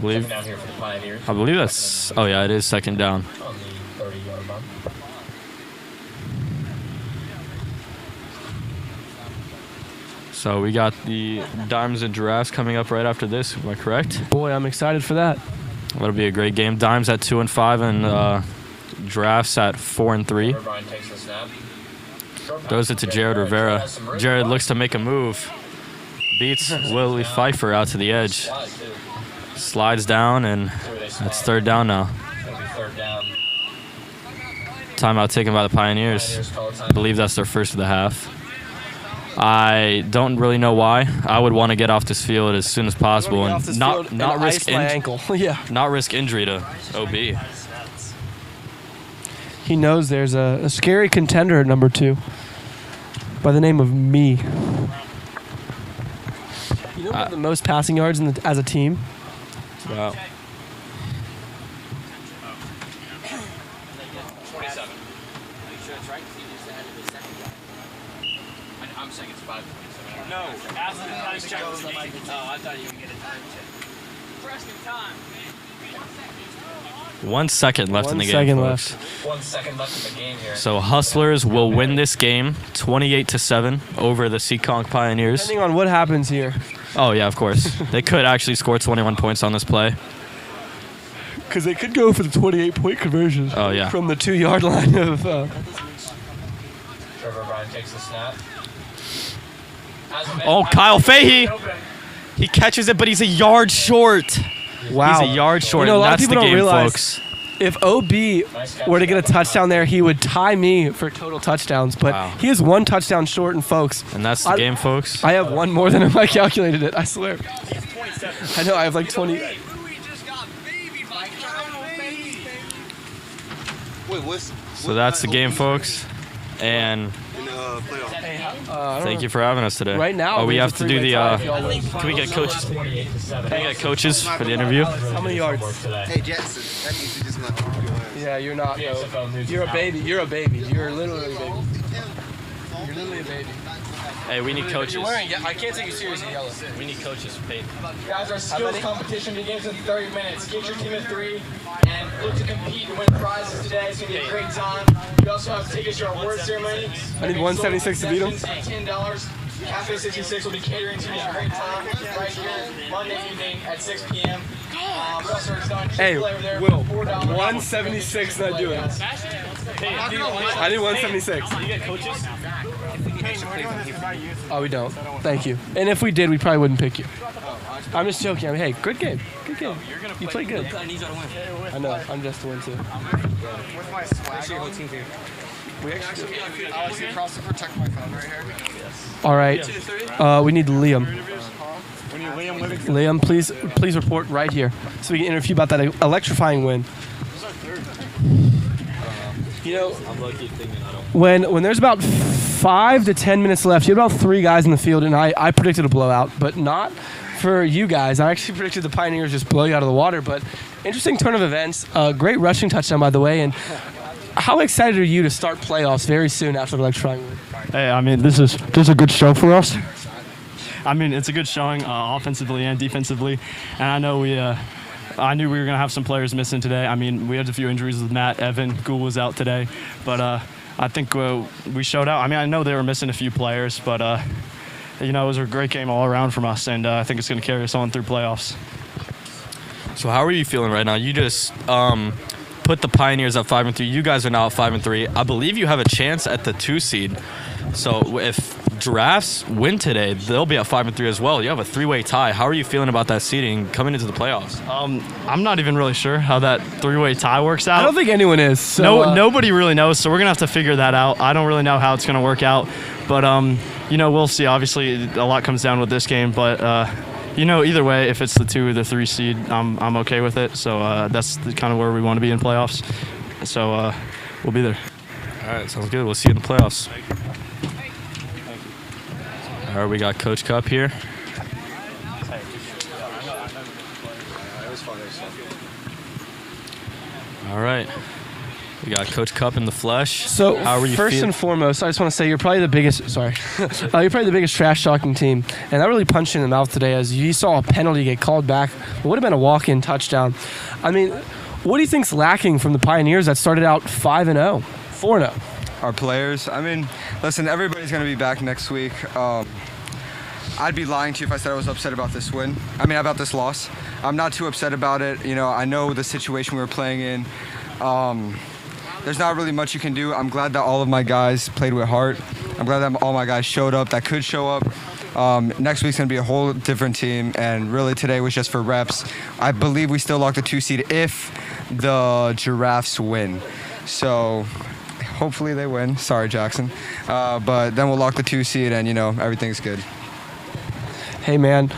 Second down here for the Pioneers. I believe that's. Oh yeah, it is 2nd down. On the 30-yard line. So we got the Dimes and Giraffes coming up right after this. Am I correct? Boy, I'm excited for that. That'll be a great game. Dimes at 2 and 5, and Giraffes at 4 and 3. O'Brien takes the snap. Throws it to Jared Rivera. Jared looks to make a move. Beats Willie Pfeiffer out to the edge. Slides down, and that's 3rd down now. It's going to be 3rd down. Timeout taken by the Pioneers. I believe that's their first of the half. I don't really know why. I would want to get off this field as soon as possible and not risk my ankle. Yeah. not risk injury to OB. He knows there's a scary contender at number 2 by the name of me. You know who had the most passing yards as a team? Wow. 27. I'm saying it's 5:27. No, after the time check was 8. Oh, I thought you were going to time check. 1 second left in the game, 1 second folks. left. 1 second left in the game here. So Hustlers will win this game 28-7 over the Seekonk Pioneers. Depending on what happens here. Oh, yeah, of course. They could actually score 21 points on this play. Because they could go for the 28-point conversion. Oh, yeah. From the 2-yard line of... Trevor Bryan takes the snap. Oh, Kyle Fahey! He catches it, but he's a yard short. Wow. He's a yard short, You know, a lot and of that's the people don't game, realize folks. if OB were to get a touchdown there, he would tie me for total touchdowns. But Wow. he is 1 touchdown short, and folks. And that's the game, folks. I have 1 more than him. I calculated it. I swear. I know. I have like 20. Wait, what's So that's the game, folks. And in playoff? thank you for having us today. Right now, Oh, we there's have a to do three-way the. tie if y'all win. Can we get coaches? Can we get coaches for the interview? How many yards? Hey, Jackson, that means you just not talking to us. Yeah, you're not. No. You're a baby. You're a baby. You're literally a baby. You're literally a baby. Hey, we need coaches. You're wearing. I can't take you seriously, yellow. We need coaches, Peyton. Guys, our skills competition begins in 30 minutes. Get your team at 3 and look to compete and win prizes today. It's going to be a great time. We also have tickets to our award ceremony. I need 176 to beat them. $10. Cafe 66 will be catering to you a great time right here Monday evening at 6 p.m. We also are selling Hey, Chick-fil-A over there Will, for $4. 176 not doing it. I need 176. You get coaches? Oh, we don't. Thank you. And if we did, we probably wouldn't pick you. I'm just joking. I mean, hey, good game. Good game. You played good. I know. I'm just to win too. Where's my swag? I was across to protect my phone right here. All right. We need Liam. Liam, please report right here so we can interview about that electrifying win. You know, when there's about 5 to 10 minutes left, you have about 3 guys in the field, and I predicted a blowout, but not for you guys. I actually predicted the Pioneers just blow you out of the water, but interesting turn of events. Great rushing touchdown, by the way, and how excited are you to start playoffs very soon after the electrifying win? Hey, I mean, this is a good show for us. I mean, it's a good showing offensively and defensively, and I know I knew we were going to have some players missing today. I mean, we had a few injuries with Matt, Evan, Gould was out today, but I think we showed out. I mean, I know they were missing a few players, but it was a great game all around from us, and I think it's going to carry us on through playoffs. So how are you feeling right now? You just put the Pioneers at 5-3. You guys are now at 5-3. I believe you have a chance at the 2 seed. So if Giraffes win today, they'll be at 5-3 as well. You have a 3-way tie. How are you feeling about that seeding coming into the playoffs? I'm not even really sure how that 3-way tie works out. I don't think anyone is. So, nobody really knows, so we're going to have to figure that out. I don't really know how it's going to work out, but we'll see. Obviously, a lot comes down with this game, but either way, if it's the 2 or the 3 seed, I'm okay with it. So that's kind of where we want to be in playoffs. So we'll be there. All right, sounds good. We'll see you in the playoffs. All right, we got Coach Cup here. All right. We got Coach Cup in the flesh. So how are you first feeling? and foremost, I just want to say you're probably the biggest. Sorry, you're probably the biggest trash talking team, and that really punched you in the mouth today as you saw a penalty get called back. It would have been a walk-in touchdown. I mean, what do you think's lacking from the Pioneers that started out 5-0, 4-0? Our players. I mean, listen, everybody's going to be back next week. I'd be lying to you if I said I was upset about this win. I mean, about this loss. I'm not too upset about it. I know the situation we were playing in. There's not really much you can do. I'm glad that all of my guys played with heart. I'm glad that all my guys showed up that could show up. Next week's going to be a whole different team, and really today was just for reps. I believe we still lock the 2 seed if the Giraffes win. So hopefully they win. Sorry, Jackson. But then we'll lock the 2 seed, and, everything's good. Hey, man.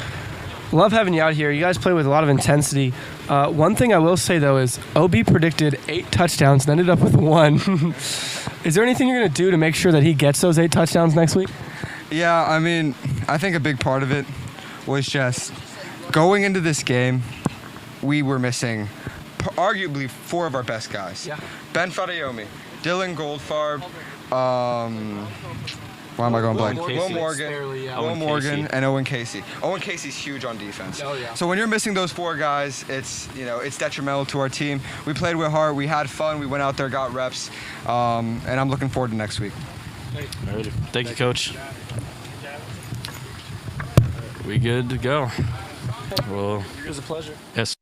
Love having you out here. You guys play with a lot of intensity. One thing I will say, though, is OB predicted 8 touchdowns and ended up with 1. Is there anything you're going to do to make sure that he gets those 8 touchdowns next week? Yeah, I mean, I think a big part of it was just going into this game, we were missing arguably 4 of our best guys. Yeah. Ben Fadayomi, Dylan Goldfarb, Why am I going blank? Casey. Will Morgan, Barely, yeah. Will Owen Morgan, Casey. and Owen Casey. Owen Casey's huge on defense. Oh, yeah. So when you're missing those 4 guys, it's it's detrimental to our team. We played with heart. We had fun. We went out there, got reps, and I'm looking forward to next week. Alrighty. Thank you, Coach. We good to go. Well, It was a pleasure. yes, sir.